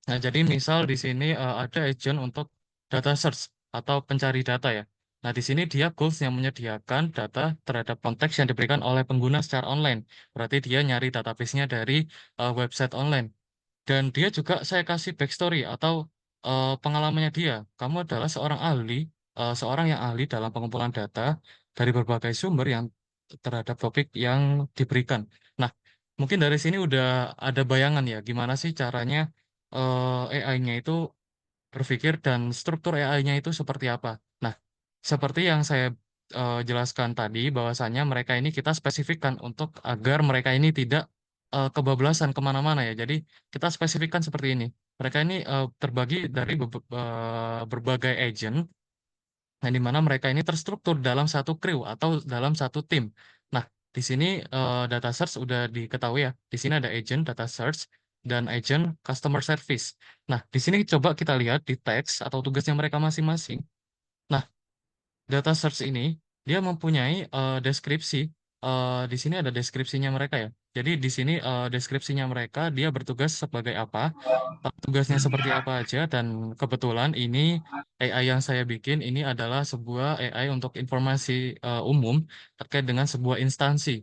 Nah, jadi misal di sini ada agent untuk data search atau pencari data ya. Nah, di sini dia goals yang menyediakan data terhadap konteks yang diberikan oleh pengguna secara online. Berarti dia nyari database-nya dari website online. Dan dia juga saya kasih backstory atau pengalamannya dia. Kamu adalah seorang ahli, seorang yang ahli dalam pengumpulan data dari berbagai sumber yang terhadap topik yang diberikan. Nah, mungkin dari sini udah ada bayangan ya, gimana sih caranya AI-nya itu berpikir dan struktur AI-nya itu seperti apa. Nah, seperti yang saya jelaskan tadi, bahwasannya mereka ini kita spesifikkan untuk agar mereka ini tidak kebablasan kemana-mana ya. Jadi kita spesifikkan seperti ini. Mereka ini terbagi dari berbagai agent, yang dimana mereka ini terstruktur dalam satu crew atau dalam satu tim. Nah, di sini data search udah diketahui ya. Di sini ada agent data search dan agent customer service. Nah, di sini coba kita lihat di teks atau tugasnya mereka masing-masing. Nah, data search ini dia mempunyai deskripsi. Di sini ada deskripsinya mereka ya. Jadi di sini deskripsinya mereka, dia bertugas sebagai apa, tugasnya seperti apa aja, dan kebetulan ini AI yang saya bikin ini adalah sebuah AI untuk informasi umum terkait dengan sebuah instansi.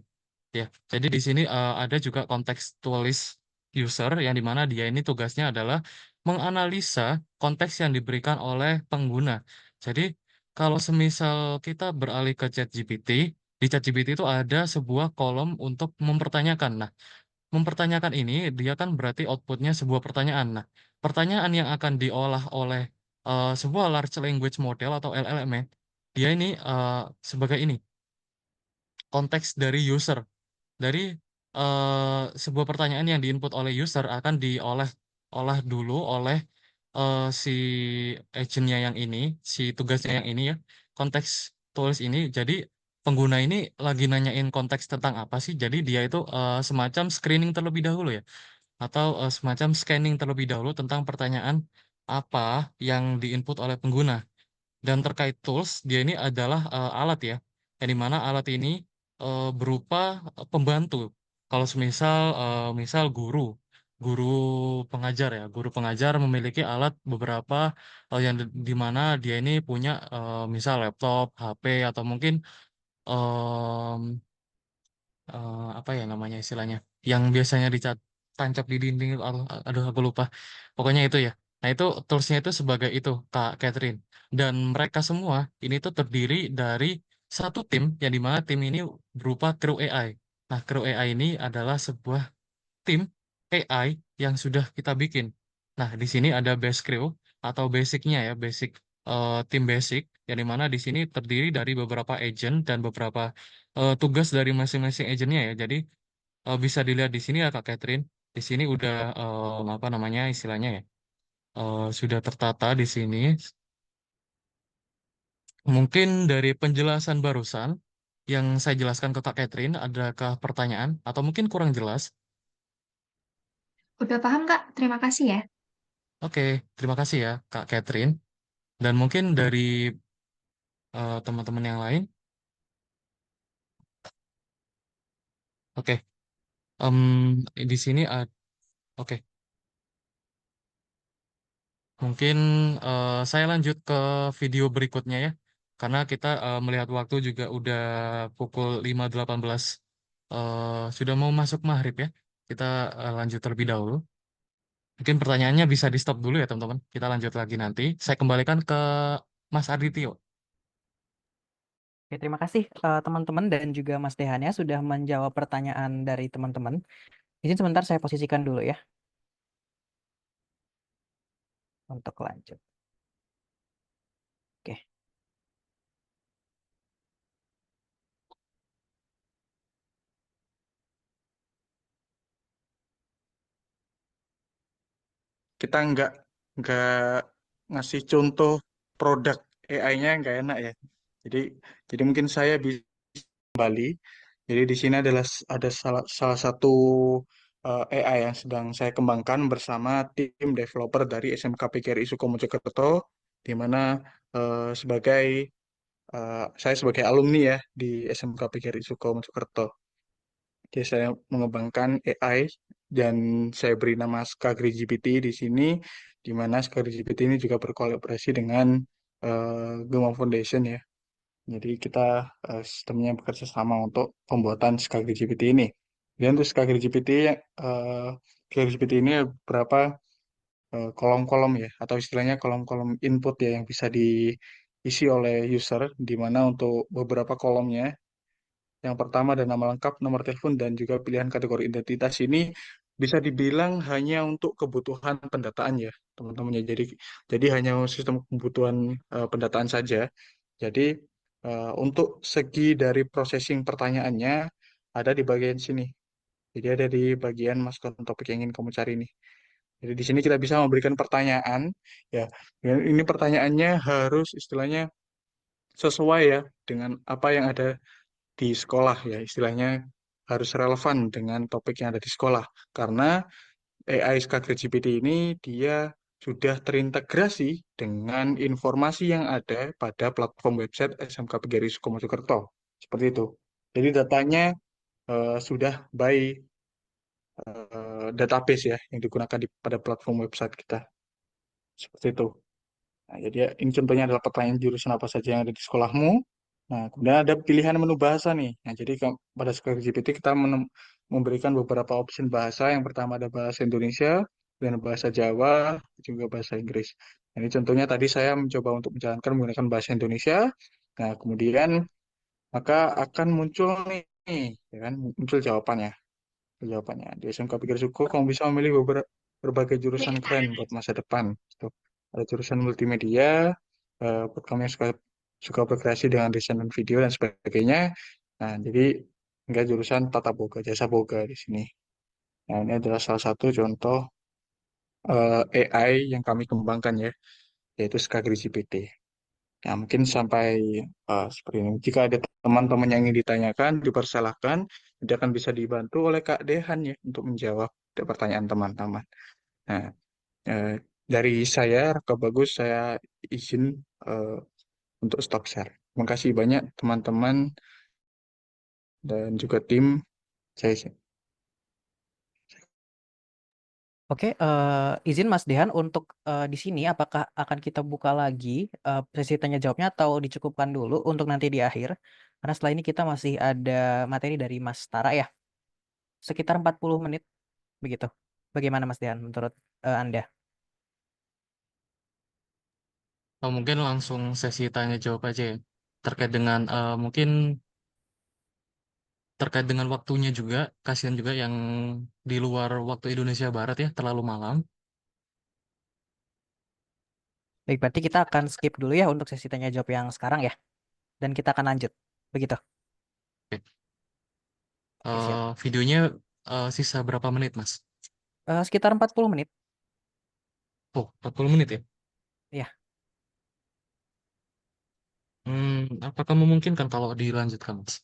Ya, jadi di sini ada juga kontekstualis user yang dimana dia ini tugasnya adalah menganalisa konteks yang diberikan oleh pengguna. Jadi kalau semisal kita beralih ke ChatGPT, di ChatGPT itu ada sebuah kolom untuk mempertanyakan. Nah, mempertanyakan ini dia kan berarti outputnya sebuah pertanyaan. Nah, pertanyaan yang akan diolah oleh sebuah large language model atau LLM, dia ini sebagai ini konteks dari user. Dari sebuah pertanyaan yang diinput oleh user akan diolah dulu oleh si agentnya yang ini, si tugasnya yang ini ya, konteks tulis ini. Jadi pengguna ini lagi nanyain konteks tentang apa sih? Jadi dia itu semacam screening terlebih dahulu ya, atau semacam scanning terlebih dahulu tentang pertanyaan apa yang diinput oleh pengguna. Dan terkait tools, dia ini adalah alat ya, yang dimana alat ini berupa pembantu. Kalau semisal, misal guru pengajar ya, guru pengajar memiliki alat beberapa yang dimana dia ini punya misal laptop, HP, atau mungkin apa ya namanya istilahnya yang biasanya tancap di dinding itu, aduh aku lupa, pokoknya itu ya. Nah itu toolsnya itu sebagai itu Kak Catherine, dan mereka semua ini tuh terdiri dari satu tim yang dimana tim ini berupa kru AI. Nah kru AI ini adalah sebuah tim AI yang sudah kita bikin. Nah, di sini ada base crew atau basicnya ya, basic tim basic, yang dimana di sini terdiri dari beberapa agent dan beberapa tugas dari masing-masing agentnya ya. Jadi bisa dilihat di sini ya Kak Catherine. Di sini udah apa namanya istilahnya ya, sudah tertata di sini. Mungkin dari penjelasan barusan yang saya jelaskan ke Kak Catherine, adakah pertanyaan atau mungkin kurang jelas? Udah paham, Kak? Terima kasih ya. Oke, terima kasih ya Kak Catherine. Dan mungkin dari teman-teman yang lain, oke, di sini oke, mungkin saya lanjut ke video berikutnya ya, karena kita melihat waktu juga udah pukul 5.18, sudah mau masuk maghrib ya, kita lanjut terlebih dahulu. Mungkin pertanyaannya bisa di stop dulu ya teman-teman, kita lanjut lagi nanti. Saya kembalikan ke Mas Arditio. Oke, terima kasih teman-teman dan juga Mas Dehan ya sudah menjawab pertanyaan dari teman-teman. Izin sebentar saya posisikan dulu ya untuk lanjut. Oke. Kita nggak ngasih contoh produk AI-nya nggak enak ya. Jadi jadi mungkin saya bisa kembali. Jadi di sini adalah ada salah satu AI yang sedang saya kembangkan bersama tim developer dari SMK PGRI Sukomojokerto, di mana sebagai saya sebagai alumni ya di SMK PGRI Sukomojokerto. Jadi saya mengembangkan AI dan saya beri nama Skagri GPT di sini, di mana Skagri GPT ini juga berkolaborasi dengan Gema Foundation ya. Jadi kita sistemnya bekerja sama untuk pembuatan Skagri GPT ini. Dan untuk Skagri GPT, Skagri GPT ini beberapa kolom-kolom ya, atau istilahnya kolom-kolom input ya yang bisa diisi oleh user, di mana untuk beberapa kolomnya yang pertama ada nama lengkap, nomor telepon, dan juga pilihan kategori identitas ini bisa dibilang hanya untuk kebutuhan pendataan ya, teman-teman ya. Jadi hanya sistem kebutuhan pendataan saja. Jadi untuk segi dari processing pertanyaannya ada di bagian sini. Jadi ada di bagian masukkan topik yang ingin kamu cari nih. Jadi di sini kita bisa memberikan pertanyaan ya. Dan ini pertanyaannya harus istilahnya sesuai ya dengan apa yang ada di sekolah ya, istilahnya harus relevan dengan topik yang ada di sekolah, karena AI Skagri GPT ini dia sudah terintegrasi dengan informasi yang ada pada platform website SMK PGRI Sukomojokerto seperti itu. Jadi datanya sudah by database ya yang digunakan pada platform website kita. Seperti itu. Nah, jadi ya, ini contohnya adalah pertanyaan jurusan apa saja yang ada di sekolahmu. Nah, kemudian ada pilihan menu bahasa nih. Nah, jadi pada Scholar GPT kita memberikan beberapa opsi bahasa. Yang pertama ada bahasa Indonesia, dan bahasa Jawa, juga bahasa Inggris. Nah, ini contohnya tadi saya mencoba untuk menjalankan menggunakan bahasa Indonesia. Nah, kemudian maka akan muncul nih, ya kan, muncul jawabannya. Di SMK Pikir Suku kamu bisa memilih berbagai jurusan keren buat masa depan. Gitu. Ada jurusan multimedia, buat kamu yang suka berkreasi dengan desain dan video dan sebagainya. Nah, jadi enggak jurusan tata boga, jasa boga di sini. Nah, ini adalah salah satu contoh AI yang kami kembangkan ya, yaitu Skagri GPT. Nah, mungkin sampai seperti ini. Jika ada teman-teman yang ingin ditanyakan, dipersilahkan. Nanti akan bisa dibantu oleh Kak Dehan ya untuk menjawab pertanyaan teman-teman. Nah, eh, dari saya, Raka Bagus, saya izin eh, untuk stop share. Terima kasih banyak teman-teman dan juga tim. Saya izin. Oke, izin Mas Dehan untuk di sini apakah akan kita buka lagi sesi tanya jawabnya atau dicukupkan dulu untuk nanti di akhir? Karena setelah ini kita masih ada materi dari Mas Tara ya, sekitar 40 menit begitu. Bagaimana Mas Dehan menurut Anda? Mungkin langsung sesi tanya jawab aja ya. Terkait dengan mungkin terkait dengan waktunya juga, kasihan juga yang di luar waktu Indonesia Barat ya, terlalu malam. Baik, berarti kita akan skip dulu ya untuk sesi tanya jawab yang sekarang ya. Dan kita akan lanjut. Begitu. Oke. Oke, siap. Videonya sisa berapa menit, Mas? Sekitar 40 menit. Oh, 40 menit ya? Ya. Apakah memungkinkan kalau dilanjutkan, Mas?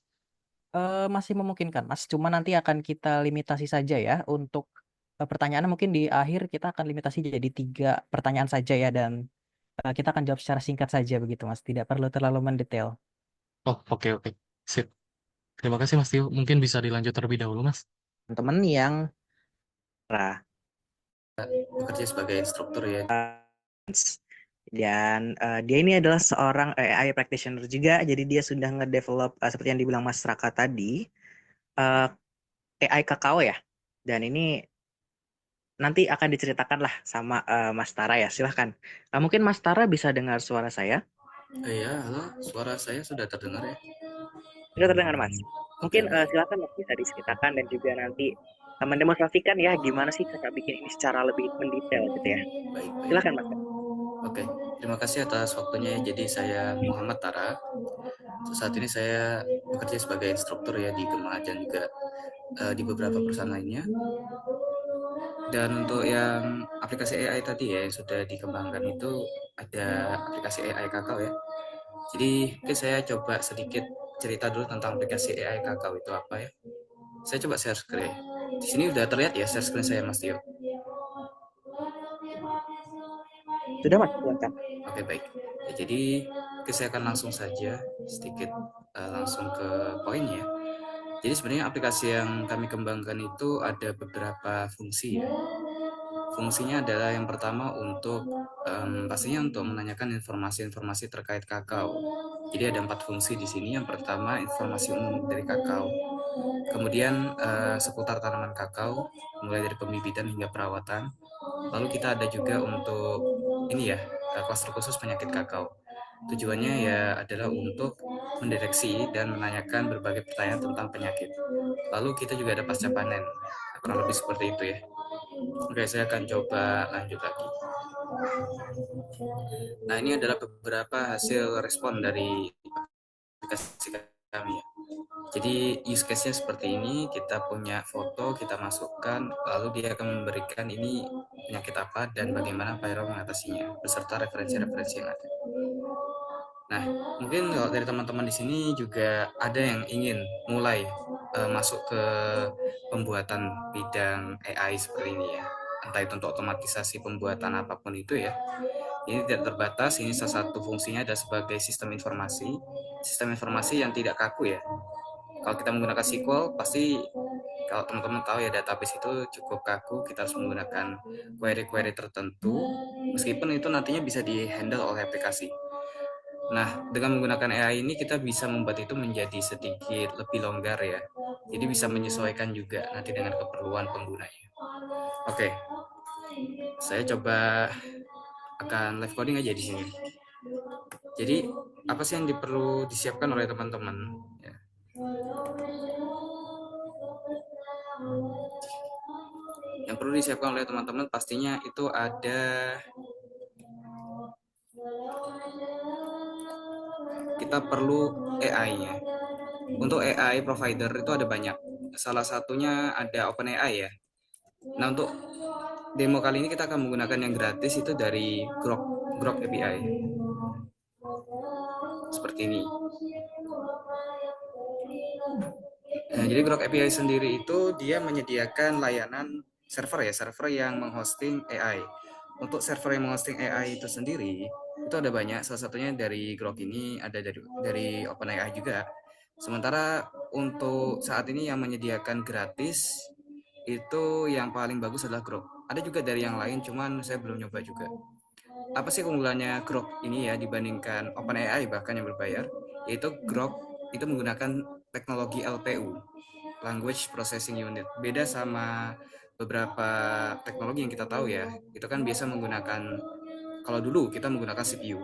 Masih memungkinkan, Mas. Cuma nanti akan kita limitasi saja ya untuk pertanyaan mungkin di akhir kita akan limitasi jadi 3 pertanyaan saja ya dan kita akan jawab secara singkat saja begitu, Mas. Tidak perlu terlalu mendetail. Oh, oke, oke. Sip. Terima kasih, Mas Tio. Mungkin bisa dilanjut terlebih dahulu, Mas. Teman-teman yang bekerja sebagai instruktur ya. dan dia ini adalah seorang AI practitioner juga, jadi dia sudah ngedevelop seperti yang dibilang Mas Raka tadi, AI Kakao ya. Dan ini nanti akan diceritakan lah sama Mas Tara ya, silahkan. Mungkin Mas Tara bisa dengar suara saya? Iya, halo, suara saya sudah terdengar ya? Sudah terdengar Mas. Mungkin Oke. silakan Mas bisa diceritakan dan juga nanti mendemonstrasikan ya gimana sih kakak bikin ini secara lebih mendetail gitu ya. Baik, baik. Silakan Mas. Oke, terima kasih atas waktunya ya. Jadi saya Muhammad Tara. Saat ini saya bekerja sebagai instruktur ya di Gema dan juga di beberapa perusahaan lainnya. Dan untuk yang aplikasi AI tadi ya yang sudah dikembangkan itu ada aplikasi AI Kakao ya. Jadi mungkin saya coba sedikit cerita dulu tentang aplikasi AI Kakao itu apa ya. Saya coba share screen. Di sini udah terlihat ya share screen saya Mas Tio. Sudah Mas, silakan. Oke, baik. Ya, jadi saya akan langsung saja sedikit langsung ke poinnya. Jadi sebenarnya aplikasi yang kami kembangkan itu ada beberapa fungsi ya. Fungsinya adalah yang pertama untuk pastinya untuk menanyakan informasi-informasi terkait kakao. Jadi ada 4 fungsi di sini. Yang pertama informasi umum dari kakao. Kemudian seputar tanaman kakao, mulai dari pembibitan hingga perawatan. Lalu kita ada juga untuk ini ya, klaster khusus penyakit kakao. Tujuannya ya adalah untuk mendeteksi dan menanyakan berbagai pertanyaan tentang penyakit. Lalu kita juga ada pasca panen, kurang lebih seperti itu ya. Oke, saya akan coba lanjut lagi. Nah, ini adalah beberapa hasil respon dari aplikasi kami ya. Jadi use case-nya seperti ini, kita punya foto, kita masukkan, lalu dia akan memberikan ini penyakit apa dan bagaimana viral mengatasinya, beserta referensi-referensi yang ada. Nah, mungkin kalau dari teman-teman di sini juga ada yang ingin mulai masuk ke pembuatan bidang AI seperti ini ya. Entah itu untuk otomatisasi pembuatan apapun itu ya. Ini tidak terbatas, ini salah satu fungsinya adalah sebagai sistem informasi yang tidak kaku ya. Kalau kita menggunakan SQL, pasti Kalau teman-teman tahu ya, database itu cukup kaku, kita harus menggunakan query-query tertentu, meskipun itu nantinya bisa di-handle oleh aplikasi. Nah, dengan menggunakan AI ini kita bisa membuat itu menjadi sedikit lebih longgar ya. Jadi bisa menyesuaikan juga nanti dengan keperluan penggunanya. Oke, saya coba akan live coding aja di sini. Jadi, apa sih yang perlu disiapkan oleh teman-teman? Ya. Yang perlu disiapkan oleh teman-teman pastinya itu ada kita perlu AI-nya. Untuk AI provider itu ada banyak. Salah satunya ada OpenAI ya. Nah, untuk demo kali ini kita akan menggunakan yang gratis itu dari Grok API. Seperti ini. Nah, jadi Grok API sendiri itu dia menyediakan layanan server ya, server yang menghosting AI. Untuk server yang menghosting AI itu sendiri, itu ada banyak. Salah satunya dari Grok ini, ada dari OpenAI juga. Sementara untuk saat ini yang menyediakan gratis itu yang paling bagus adalah Grok. Ada juga dari yang lain, cuman saya belum nyoba juga. Apa sih keunggulannya Grok ini ya dibandingkan OpenAI bahkan yang berbayar? Yaitu Grok itu menggunakan teknologi LPU, Language Processing Unit. Beda sama beberapa teknologi yang kita tahu ya, itu kan biasa menggunakan, kalau dulu kita menggunakan CPU.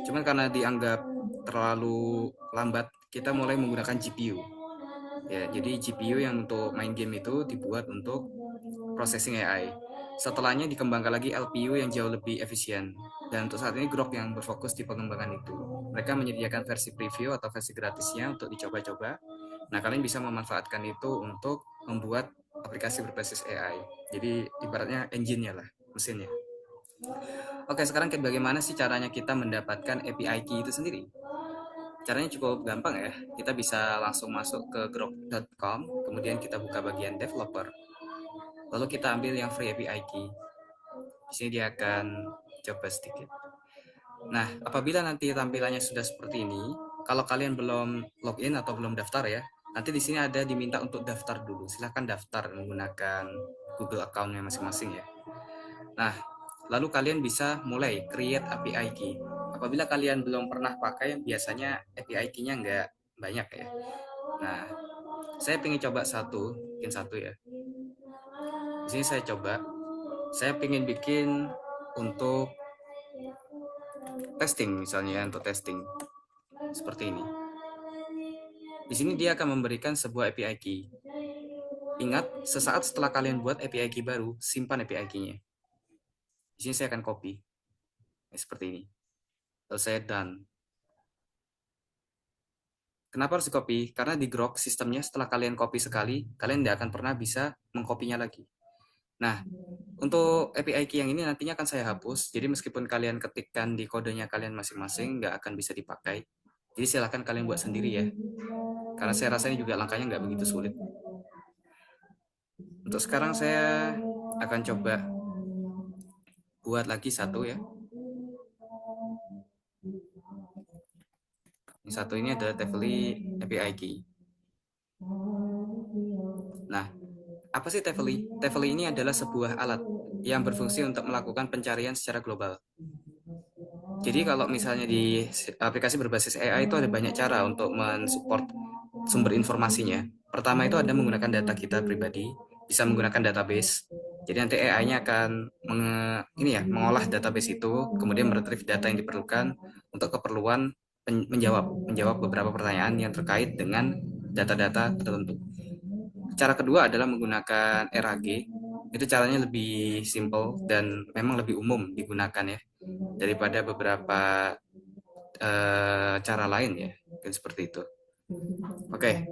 Cuman karena dianggap terlalu lambat, kita mulai menggunakan GPU. Ya, jadi GPU yang untuk main game itu dibuat untuk processing AI. Setelahnya dikembangkan lagi LPU yang jauh lebih efisien. Dan untuk saat ini Grok yang berfokus di pengembangan itu. Mereka menyediakan versi preview atau versi gratisnya untuk dicoba-coba. Nah, kalian bisa memanfaatkan itu untuk membuat aplikasi berbasis AI. Jadi ibaratnya engine-nya lah, mesinnya. Oke, sekarang bagaimana sih caranya kita mendapatkan API key itu sendiri? Caranya cukup gampang ya. Kita bisa langsung masuk ke grok.com, kemudian kita buka bagian developer. Lalu kita ambil yang free API key. Di sini dia akan coba sedikit. Nah, apabila nanti tampilannya sudah seperti ini, kalau kalian belum login atau belum daftar ya, nanti di sini ada diminta untuk daftar dulu. Silahkan daftar menggunakan Google account-nya masing-masing ya. Nah, lalu kalian bisa mulai create API key. Apabila kalian belum pernah pakai, biasanya API key-nya nggak banyak ya. Nah, saya ingin coba bikin satu ya. Di sini saya coba, saya ingin bikin untuk testing misalnya, untuk testing seperti ini. Di sini dia akan memberikan sebuah API key. Ingat, sesaat setelah kalian buat API key baru, simpan API key-nya. Di sini saya akan copy. Seperti ini. Lalu saya done. Kenapa harus di-copy? Karena di Grok sistemnya setelah kalian copy sekali, kalian tidak akan pernah bisa mengkopinya lagi. Nah, untuk API key yang ini nantinya akan saya hapus. Jadi meskipun kalian ketikkan di kodenya kalian masing-masing, nggak akan bisa dipakai. Jadi silahkan kalian buat sendiri ya. Karena saya rasa ini juga langkahnya nggak begitu sulit. Untuk sekarang saya akan coba buat lagi satu ya. Yang satu ini adalah Tefli API key. Nah, apa sih Tefli? Tefli ini adalah sebuah alat yang berfungsi untuk melakukan pencarian secara global. Jadi kalau misalnya di aplikasi berbasis AI itu ada banyak cara untuk mensupport sumber informasinya. Pertama itu ada menggunakan data kita pribadi, bisa menggunakan database. Jadi nanti AI-nya akan mengolah database itu, kemudian meretrieve data yang diperlukan untuk keperluan menjawab beberapa pertanyaan yang terkait dengan data-data tertentu. Cara kedua adalah menggunakan RAG. Itu caranya lebih simple dan memang lebih umum digunakan ya daripada beberapa cara lain ya, mungkin seperti itu. Oke.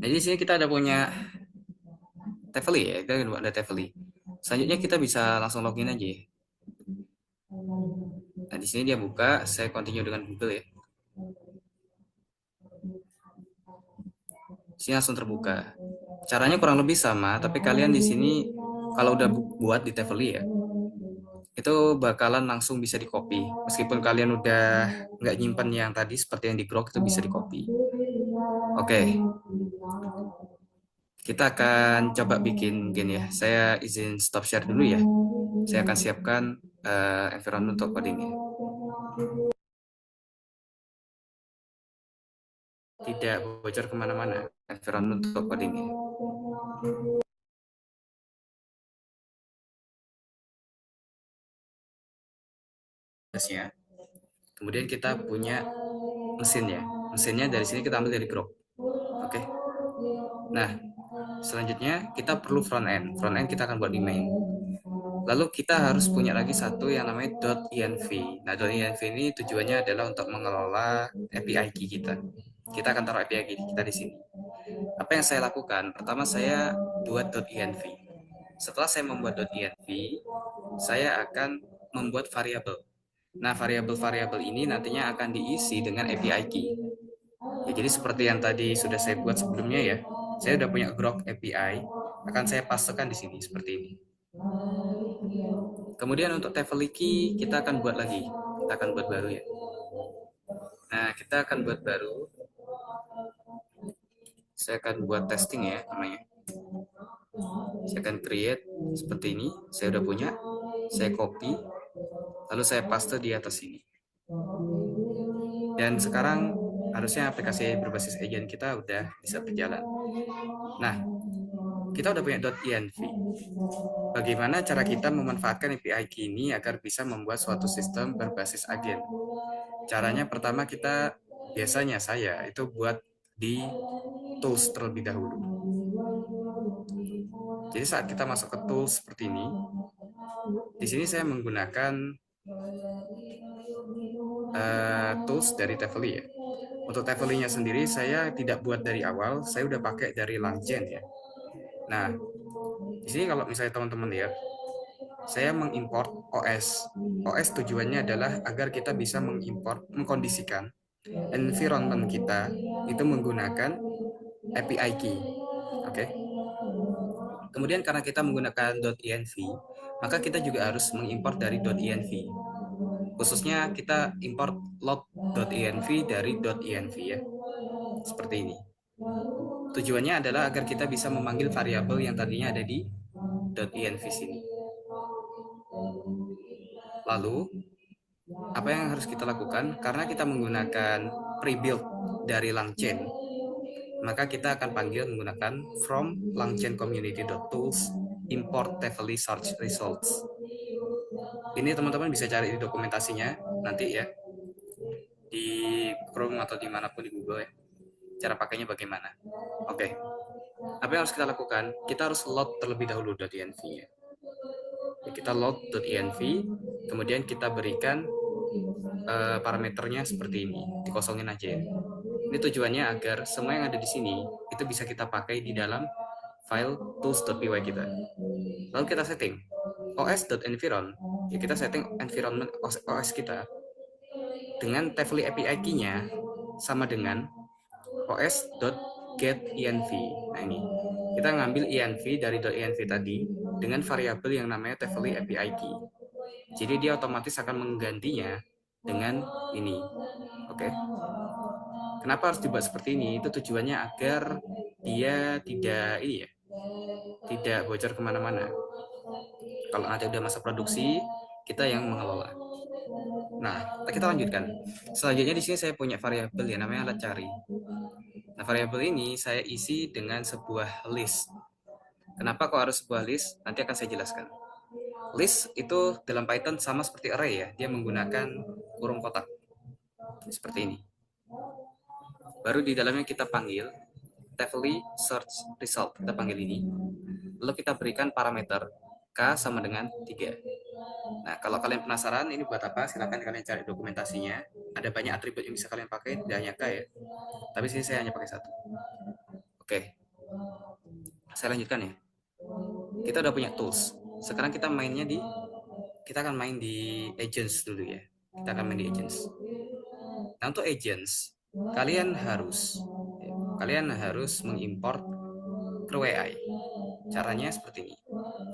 Nah, di sini kita ada punya Tefli ya, kita ada Tefli. Selanjutnya kita bisa langsung login aja ya. Nah, di sini dia buka, saya continue dengan Google ya. Di sini langsung terbuka. Caranya kurang lebih sama, tapi kalian di sini kalau udah buat di Tefli ya, itu bakalan langsung bisa di-copy. Meskipun kalian udah nggak nyimpen yang tadi seperti yang di Grok, itu bisa di-copy. Oke. Kita akan coba bikin mungkin ya. Saya izin stop share dulu ya. Saya akan siapkan environment untuk codingnya. Tidak bocor kemana-mana environment untuk codingnya. Kemudian kita punya mesinnya. Mesinnya dari sini kita ambil dari Grok. Oke. Nah, selanjutnya kita perlu front end. Front end kita akan buat di main. Lalu kita harus punya lagi satu yang namanya .env. Nah, .env ini tujuannya adalah untuk mengelola API key kita. Kita akan taruh API key kita di sini. Apa yang saya lakukan? Pertama saya buat .env. Setelah saya membuat .env, saya akan membuat variabel. Nah, variabel-variabel ini nantinya akan diisi dengan API key. Ya, jadi seperti yang tadi sudah saya buat sebelumnya ya. Saya sudah punya Grok API, akan saya pastekan di sini seperti ini. Kemudian untuk table key kita akan buat lagi. Kita akan buat baru ya. Nah, kita akan buat baru. Saya akan buat testing ya namanya. Saya akan create seperti ini. Saya udah punya. Saya copy. Lalu saya paste di atas ini. Dan sekarang harusnya aplikasi berbasis agent kita udah bisa berjalan. Nah, kita udah punya .env. Bagaimana cara kita memanfaatkan API key ini agar bisa membuat suatu sistem berbasis agen? Caranya pertama kita, biasanya saya itu buat di tools terlebih dahulu. Jadi saat kita masuk ke tools seperti ini, di sini saya menggunakan tools dari Tavely ya. Untuk Tavely-nya sendiri saya tidak buat dari awal, saya udah pakai dari Langchain ya. Nah, di sini kalau misalnya teman-teman lihat, saya mengimport OS. OS tujuannya adalah agar kita bisa mengimport, mengkondisikan environment kita itu menggunakan API key. Oke. Kemudian karena kita menggunakan .env, maka kita juga harus mengimport dari .env. Khususnya kita import load.env dari .env ya. Seperti ini. Tujuannya adalah agar kita bisa memanggil variabel yang tadinya ada di .env sini. Lalu, apa yang harus kita lakukan? Karena kita menggunakan pre-build dari Langchain, maka kita akan panggil menggunakan from Langchain community.tools import Tavely search results. Ini teman-teman bisa cari di dokumentasinya nanti ya, di Chrome atau dimanapun di Google ya. Cara pakainya bagaimana? Oke. Apa yang harus kita lakukan? Kita harus load terlebih dahulu .env ya. Kita load .env, kemudian kita berikan parameternya seperti ini, dikosongin aja ya. Ini tujuannya agar semua yang ada di sini itu bisa kita pakai di dalam file tools.py kita. Lalu kita setting os.environ, ya kita setting environment OS kita dengan Tavely API key-nya sama dengan os.getEnv. Nah ini, kita ngambil env dari .env tadi dengan variabel yang namanya Tavely API key. Jadi dia otomatis akan menggantinya dengan ini. Oke. Kenapa harus dibuat seperti ini? Itu tujuannya agar dia tidak ini ya, tidak bocor kemana-mana. Kalau nanti udah masa produksi, kita yang mengelola. Nah, kita lanjutkan. Selanjutnya di sini saya punya variabel yang namanya alat cari. Nah, variabel ini saya isi dengan sebuah list. Kenapa kok harus sebuah list? Nanti akan saya jelaskan. List itu dalam Python sama seperti array ya, dia menggunakan kurung kotak. Seperti ini. Baru di dalamnya kita panggil Tavely search result, kita panggil ini. Lalu kita berikan parameter K sama dengan 3. Nah, kalau kalian penasaran ini buat apa, silahkan kalian cari dokumentasinya. Ada banyak atribut yang bisa kalian pakai, tidak hanya K ya. Tapi sini saya hanya pakai 1. Oke. Saya lanjutkan ya. Kita udah punya tools. Sekarang kita akan main di agents dulu ya. Kita akan main di agents. Nah, untuk agents, kalian harus mengimport CrewAI. Caranya seperti ini.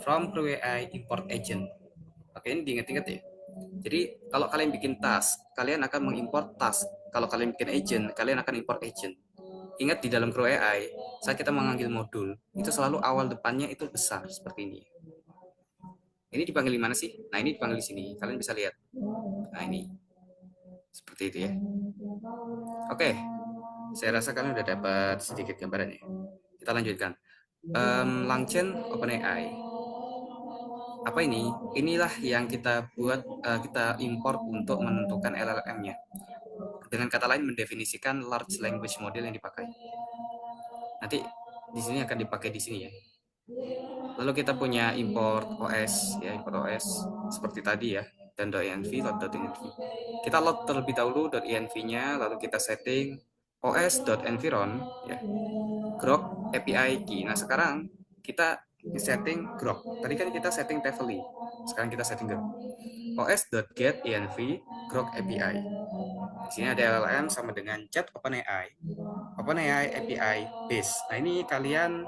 From CrewAI import agent. Oke, ini diingat-ingat ya. Jadi, kalau kalian bikin task, kalian akan mengimport task. Kalau kalian bikin agent, kalian akan import agent. Ingat di dalam Grow AI, saat kita mengambil modul, itu selalu awal depannya itu besar seperti ini. Ini dipanggil di mana sih? Nah, ini dipanggil di sini. Kalian bisa lihat. Nah, ini. Seperti itu ya. Oke. Saya rasa kalian udah dapat sedikit gambarannya. Kita lanjutkan. Langchain OpenAI. Apa ini? Inilah yang kita buat, kita import untuk menentukan LLM-nya. Dengan kata lain, mendefinisikan large language model yang dipakai. Nanti di sini akan dipakai di sini ya. Lalu kita punya import OS, ya import OS seperti tadi ya, dan .env, load.env. Kita load terlebih dahulu .env-nya, lalu kita setting os.environ, ya, grok API key. Nah sekarang kita setting grok. Tadi kan kita setting Tefeli, sekarang kita setting grok. os.get env grok API. Di sini ada LLM sama dengan chat OpenAI API base. Nah ini kalian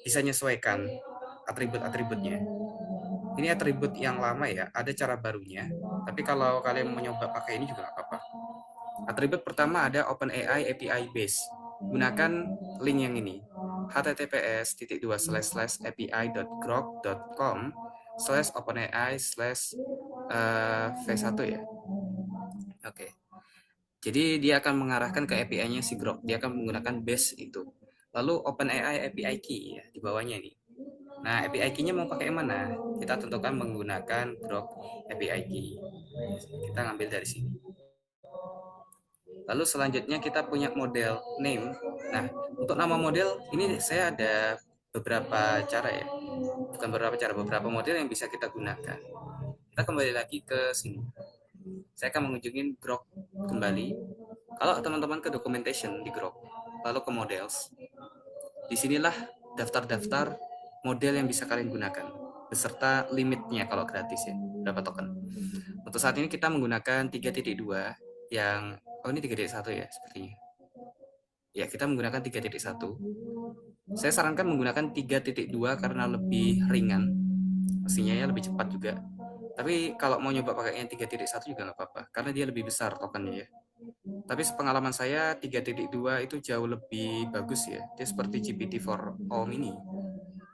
bisa menyesuaikan atribut-atributnya. Ini atribut yang lama ya, ada cara barunya. Tapi kalau kalian mau nyoba pakai ini juga nggak apa-apa. Atribut pertama ada OpenAI API base. Gunakan link yang ini, https://api.grok.com/openai/v1 ya. Oke. Jadi dia akan mengarahkan ke API-nya si Grok. Dia akan menggunakan base itu. Lalu OpenAI API key ya di bawahnya nih. Nah, API key-nya mau pakai yang mana? Kita tentukan menggunakan Grok API key. Kita ngambil dari sini. Lalu selanjutnya kita punya model name. Nah, untuk nama model ini saya ada beberapa cara ya. Bukan beberapa cara, beberapa model yang bisa kita gunakan. Kita kembali lagi ke sini. Saya akan mengunjungi Grok kembali. Kalau teman-teman ke documentation di Grok, lalu ke models, disinilah daftar-daftar model yang bisa kalian gunakan, beserta limitnya kalau gratis ya, berapa token. Untuk saat ini kita menggunakan 3.2 yang, oh ini 3.1 ya sepertinya. Ya, kita menggunakan 3.1. Saya sarankan menggunakan 3.2 karena lebih ringan, pastinya ya lebih cepat juga. Tapi kalau mau nyoba pakai yang 3.1 juga nggak apa-apa, karena dia lebih besar tokennya ya. Tapi pengalaman saya 3.2 itu jauh lebih bagus ya. Dia seperti GPT-4o mini.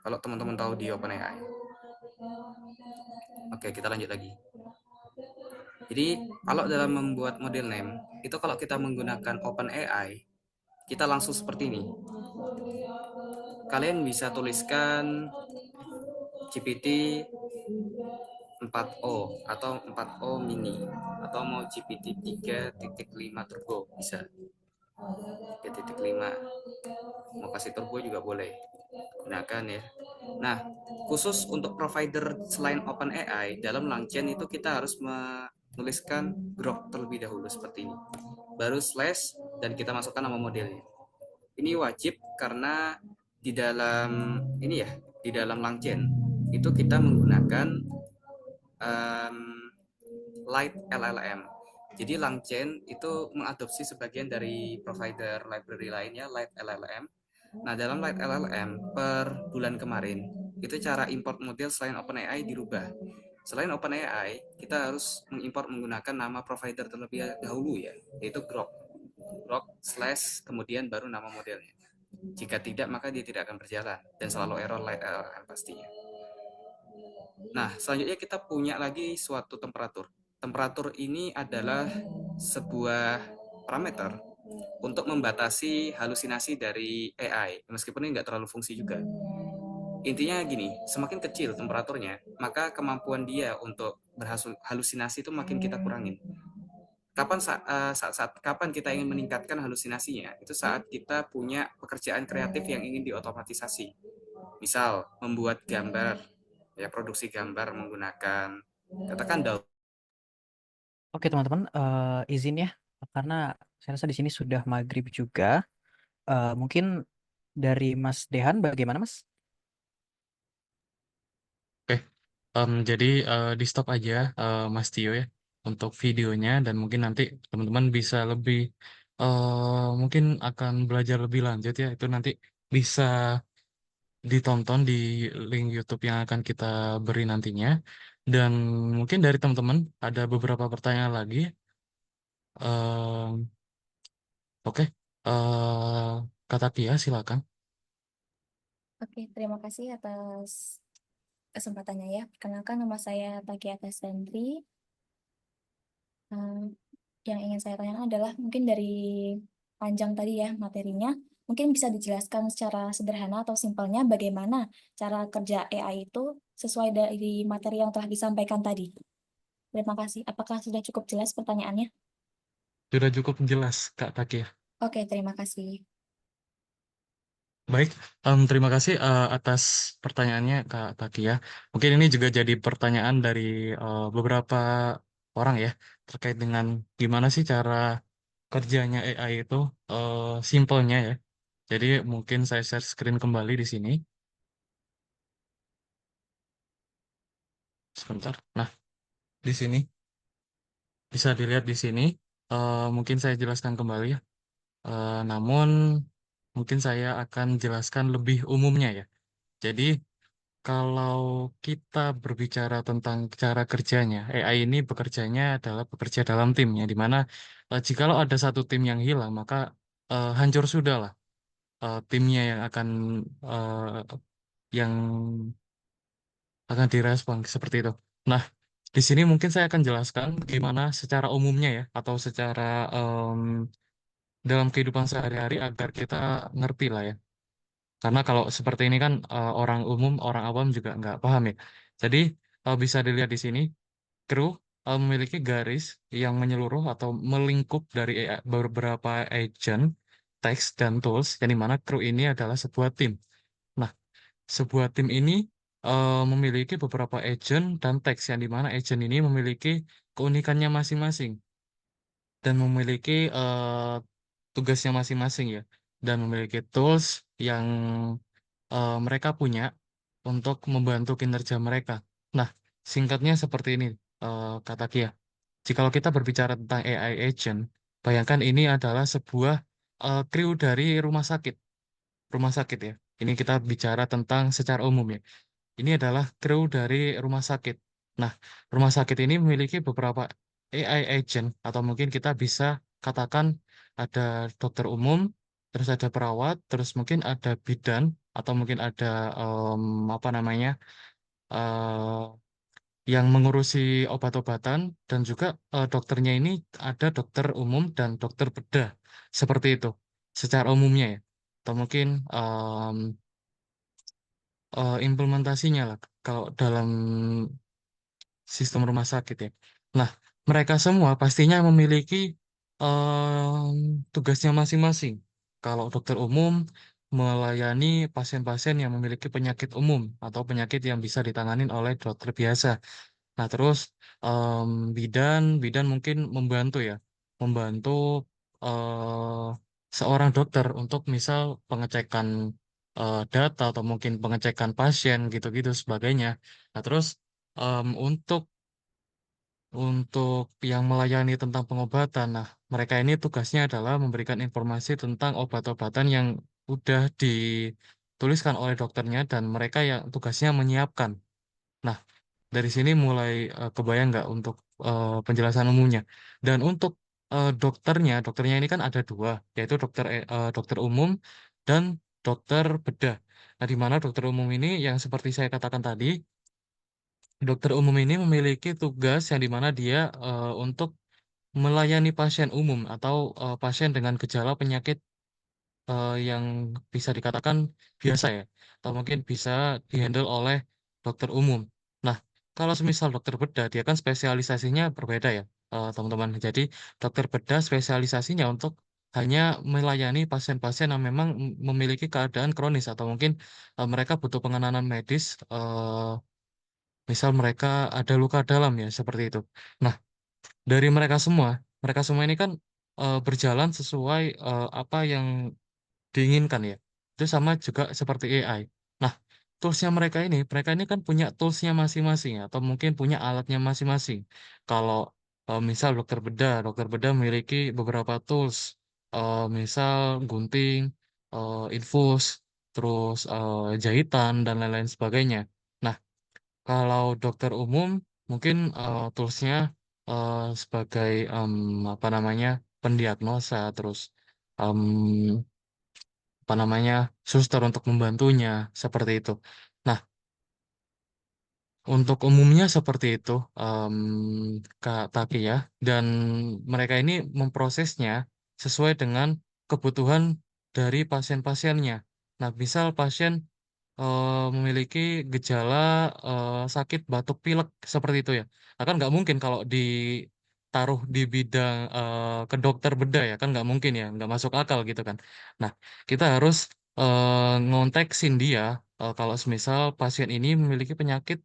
Kalau teman-teman tahu di OpenAI. Oke, kita lanjut lagi. Jadi kalau dalam membuat model name, itu kalau kita menggunakan OpenAI, kita langsung seperti ini. Kalian bisa tuliskan GPT 4o atau 4o mini, atau mau GPT 3.5 turbo bisa. 3.5 mau kasih turbo juga boleh, gunakan ya. Nah, khusus untuk provider selain OpenAI, dalam Langchain itu kita harus menuliskan Grok terlebih dahulu seperti ini, baru slash, dan kita masukkan nama modelnya. Ini wajib karena di dalam ini ya, di dalam Langchain itu kita menggunakan Light LLM. Jadi Langchain itu mengadopsi sebagian dari provider library lainnya, Light LLM. Nah, dalam Light LLM per bulan kemarin, itu cara import model selain OpenAI dirubah. Selain OpenAI, kita harus mengimport menggunakan nama provider terlebih dahulu ya, yaitu Grok. Grok slash kemudian baru nama modelnya. Jika tidak, maka dia tidak akan berjalan dan selalu error Light LLM pastinya. Nah, selanjutnya kita punya lagi suatu temperatur. Temperatur ini adalah sebuah parameter untuk membatasi halusinasi dari AI, meskipun ini nggak terlalu fungsi juga. Intinya gini, semakin kecil temperaturnya, maka kemampuan dia untuk berhalusinasi itu makin kita kurangin. Kapan kita ingin meningkatkan halusinasinya? Itu saat kita punya pekerjaan kreatif yang ingin diotomatisasi. Misal, membuat gambar, ya produksi gambar menggunakan, katakan DAW. Oke teman-teman, izin ya, karena saya rasa di sini sudah maghrib juga. Mungkin dari Mas Dehan bagaimana Mas? Oke, jadi di stop aja Mas Tio ya untuk videonya, dan mungkin nanti teman-teman bisa lebih mungkin akan belajar lebih lanjut ya, itu nanti bisa ditonton di link YouTube yang akan kita beri nantinya. Dan mungkin dari teman-teman ada beberapa pertanyaan lagi. Oke, Eh Kata Kia, silakan. Oke, terima kasih atas kesempatannya ya. Perkenalkan nama saya Takia Tasdandri. Eh, yang ingin saya tanyakan adalah mungkin dari panjang tadi ya materinya, mungkin bisa dijelaskan secara sederhana atau simpelnya bagaimana cara kerja AI itu sesuai dari materi yang telah disampaikan tadi. Terima kasih. Apakah sudah cukup jelas pertanyaannya? Sudah cukup jelas, Kak Takia. Oke, terima kasih. Baik, terima kasih atas pertanyaannya Kak Takia. Mungkin ini juga jadi pertanyaan dari beberapa orang ya, terkait dengan gimana sih cara kerjanya AI itu, simpelnya ya. Jadi mungkin saya share screen kembali di sini. Sebentar. Nah, di sini bisa dilihat di sini. Mungkin saya jelaskan kembali ya. Namun mungkin saya akan jelaskan lebih umumnya ya. Jadi kalau kita berbicara tentang cara kerjanya, AI ini bekerjanya adalah bekerja dalam tim, ya, di mana jikalau ada satu tim yang hilang, maka hancur sudah lah timnya eh, yang akan direspon seperti itu. Nah, di sini mungkin saya akan jelaskan gimana secara umumnya ya, atau secara dalam kehidupan sehari-hari agar kita ngerti lah ya. Karena kalau seperti ini kan orang umum, orang awam juga nggak paham ya. Jadi bisa dilihat di sini, kru memiliki garis yang menyeluruh atau melingkup dari beberapa agent, teks, dan tools, yang dimana kru ini adalah sebuah tim. Nah, sebuah tim ini memiliki beberapa agent dan teks, yang dimana agent ini memiliki keunikannya masing-masing dan memiliki tugasnya masing-masing ya, dan memiliki tools yang mereka punya untuk membantu kinerja mereka. Nah, singkatnya seperti ini, kata Kia. Jikalau kita berbicara tentang AI agent, bayangkan ini adalah sebuah kru dari rumah sakit ya. Ini kita bicara tentang secara umum ya. Ini adalah kru dari rumah sakit. Nah, rumah sakit ini memiliki beberapa AI agent, atau mungkin kita bisa katakan ada dokter umum, terus ada perawat, terus mungkin ada bidan, atau mungkin ada apa namanya, eh, yang mengurusi obat-obatan, dan juga dokternya ini ada dokter umum dan dokter bedah, seperti itu secara umumnya ya. Atau mungkin implementasinya lah kalau dalam sistem rumah sakit ya. Nah, mereka semua pastinya memiliki tugasnya masing-masing. Kalau dokter umum melayani pasien-pasien yang memiliki penyakit umum atau penyakit yang bisa ditangani oleh dokter biasa. Nah, terus em, bidan mungkin membantu ya, membantu seorang dokter untuk misal pengecekan data atau mungkin pengecekan pasien gitu-gitu sebagainya. Nah, terus untuk yang melayani tentang pengobatan, nah mereka ini tugasnya adalah memberikan informasi tentang obat-obatan yang udah dituliskan oleh dokternya, dan mereka yang tugasnya menyiapkan. Nah, dari sini mulai kebayang nggak untuk penjelasan umumnya. Dan untuk dokternya ini kan ada dua, yaitu dokter umum dan dokter bedah. Nah, di mana dokter umum ini yang seperti saya katakan tadi, dokter umum ini memiliki tugas yang dimana dia untuk melayani pasien umum atau pasien dengan gejala penyakit yang bisa dikatakan biasa ya, atau mungkin bisa dihandle oleh dokter umum. Nah, kalau semisal dokter bedah, dia kan spesialisasinya berbeda ya, teman-teman. Jadi, dokter bedah spesialisasinya untuk hanya melayani pasien-pasien yang memang memiliki keadaan kronis, atau mungkin mereka butuh penanganan medis, misal mereka ada luka dalam ya, seperti itu. Nah, dari mereka semua ini kan berjalan sesuai apa yang diinginkan ya. Itu sama juga seperti AI. Nah, mereka ini kan punya toolsnya masing-masing ya, atau mungkin punya alatnya masing-masing. Kalau misal dokter bedah memiliki beberapa tools, misal gunting, infus, terus jahitan dan lain-lain sebagainya. Nah, kalau dokter umum mungkin toolsnya sebagai apa namanya, pendiagnosa, terus em, apa namanya suster untuk membantunya seperti itu. Nah, untuk umumnya seperti itu, Kak Taki ya, dan mereka ini memprosesnya sesuai dengan kebutuhan dari pasien-pasiennya. Nah, misal pasien memiliki gejala sakit batuk pilek seperti itu ya. Akan nggak mungkin kalau ditaruh di bidang ke dokter bedah ya, kan nggak mungkin ya, nggak masuk akal gitu kan. Nah, kita harus ngonteksin dia kalau semisal pasien ini memiliki penyakit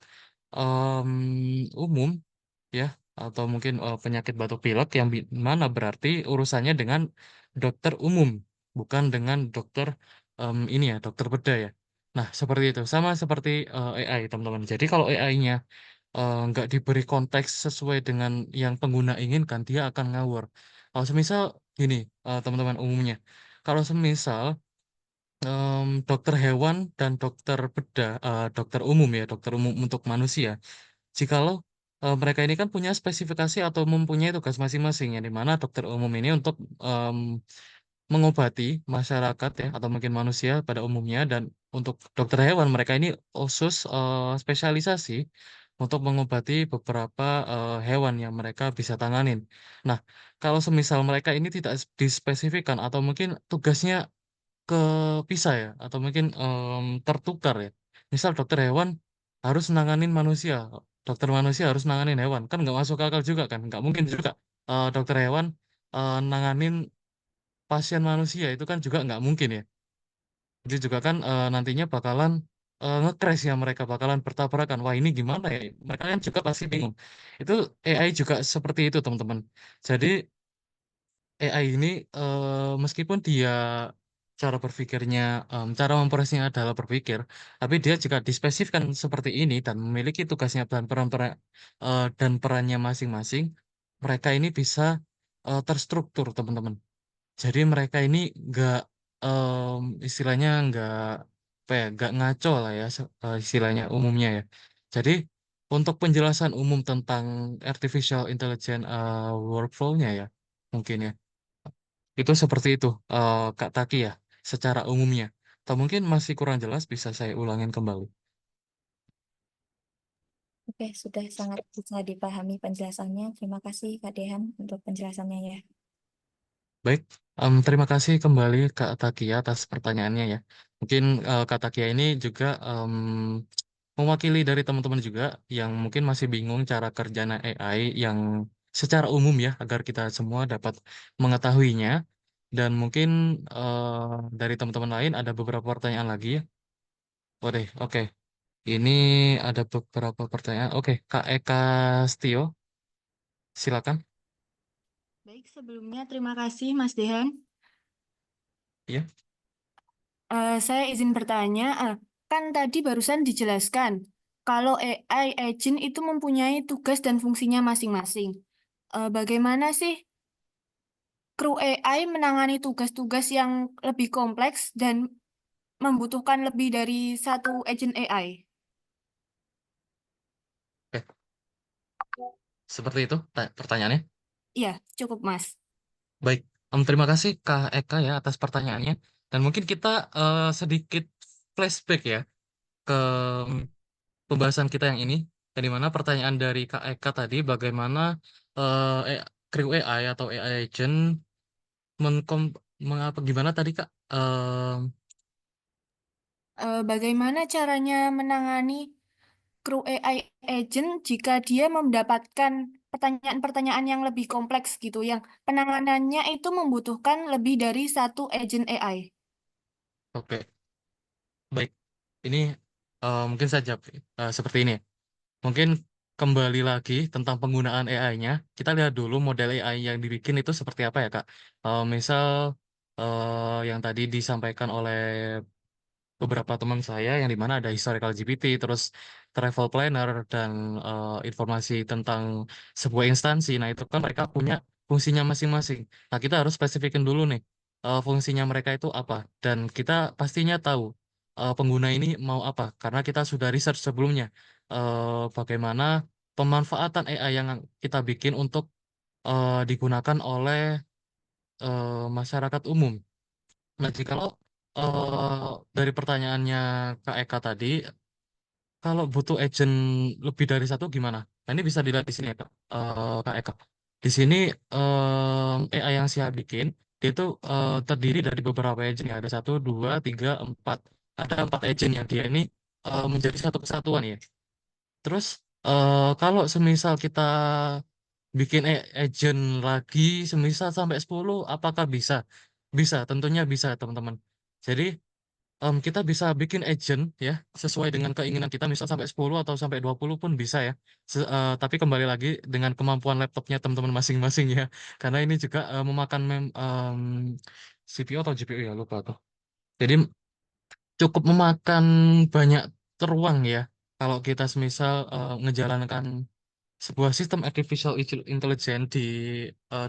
umum ya, atau mungkin penyakit batuk pilek yang mana berarti urusannya dengan dokter umum, bukan dengan dokter ini ya, dokter bedah ya. Nah, seperti itu. Sama seperti AI, teman-teman. Jadi kalau AI-nya nggak diberi konteks sesuai dengan yang pengguna inginkan, dia akan ngawur. Kalau semisal gini, teman-teman umumnya. Kalau semisal dokter hewan dan dokter bedah, dokter umum ya, dokter umum untuk manusia. Jikalau mereka ini kan punya spesifikasi atau mempunyai tugas masing-masing, yang di mana dokter umum ini untuk mengobati masyarakat ya atau mungkin manusia pada umumnya, dan untuk dokter hewan mereka ini khusus spesialisasi untuk mengobati beberapa hewan yang mereka bisa tanganin. Nah, kalau semisal mereka ini tidak dispesifikkan atau mungkin tugasnya kepisah ya atau mungkin tertukar ya. Misal dokter hewan harus nanganin manusia, dokter manusia harus nanganin hewan, kan nggak masuk akal juga kan, nggak mungkin juga dokter hewan nanganin pasien manusia, itu kan juga nggak mungkin ya. Itu juga kan nantinya bakalan nge-crash ya, mereka bakalan bertabrakan. Wah, ini gimana ya? Mereka kan juga pasti bingung. Itu AI juga seperti itu, teman-teman. Jadi AI ini meskipun dia cara berpikirnya, cara memprosesnya adalah berpikir, tapi dia jika dispesifikkan seperti ini dan memiliki tugasnya dan dan perannya masing-masing, mereka ini bisa terstruktur, teman-teman. Jadi mereka ini nggak istilahnya nggak apa ya, nggak ngaco lah ya, istilahnya umumnya ya. Jadi untuk penjelasan umum tentang artificial intelligence workflow-nya ya, mungkin ya. Itu seperti itu, Kak Taki ya, secara umumnya. Atau mungkin masih kurang jelas, bisa saya ulangin kembali. Oke, sudah sangat bisa dipahami penjelasannya. Terima kasih Kak Dehan untuk penjelasannya ya. Baik, terima kasih kembali Kak Takia atas pertanyaannya ya. Mungkin Kak Takia ini juga mewakili dari teman-teman juga yang mungkin masih bingung cara kerja AI yang secara umum ya, agar kita semua dapat mengetahuinya. Dan mungkin dari teman-teman lain ada beberapa pertanyaan lagi ya. Oke. Ini ada beberapa pertanyaan. Oke, Kak Eka Stio, silakan. Baik, sebelumnya terima kasih Mas Dehan. Iya. Saya izin bertanya, kan tadi barusan dijelaskan kalau AI agent itu mempunyai tugas dan fungsinya masing-masing. Bagaimana sih kru AI menangani tugas-tugas yang lebih kompleks dan membutuhkan lebih dari satu agent AI? Oke, seperti itu pertanyaannya. Iya, cukup Mas. Baik, terima kasih Kak Eka ya atas pertanyaannya. Dan mungkin kita sedikit flashback ya ke pembahasan kita yang ini. Yang dimana pertanyaan dari Kak Eka tadi, bagaimana Crew AI atau AI agent menkom mengapa gimana tadi Kak? Bagaimana caranya menangani kru AI agent jika dia mendapatkan pertanyaan-pertanyaan yang lebih kompleks gitu, yang penanganannya itu membutuhkan lebih dari satu agent AI. Oke, baik. Ini mungkin saja seperti ini. Mungkin kembali lagi tentang penggunaan AI-nya. Kita lihat dulu model AI yang dibikin itu seperti apa ya, Kak. Misal yang tadi disampaikan oleh beberapa teman saya, yang dimana ada historical GPT, terus travel planner, dan informasi tentang sebuah instansi. Nah, itu kan mereka punya fungsinya masing-masing. Nah, kita harus spesifikin dulu nih, fungsinya mereka itu apa. Dan kita pastinya tahu pengguna ini mau apa, karena kita sudah research sebelumnya bagaimana pemanfaatan AI yang kita bikin untuk digunakan oleh masyarakat umum. Nah, jikalau dari pertanyaannya Kak Eka tadi, kalau butuh agent lebih dari satu gimana? Nah, ini bisa dilihat di sini ya, Kak Eka. Di sini AI yang saya bikin, dia itu terdiri dari beberapa agent ya. Ada satu, dua, tiga, empat. Ada empat agent yang dia ini menjadi satu kesatuan ya. Terus kalau semisal kita bikin agent lagi, semisal sampai 10, apakah bisa? Bisa, tentunya bisa teman-teman. Jadi kita bisa bikin agent ya sesuai dengan keinginan kita misal sampai 10 atau sampai 20 pun bisa ya. Tapi kembali lagi dengan kemampuan laptopnya teman-teman masing-masing ya. Karena ini juga memakan CPU atau GPU ya lupa tuh. Jadi cukup memakan banyak ruang ya kalau kita semisal ngejalankan sebuah sistem artificial intelligence di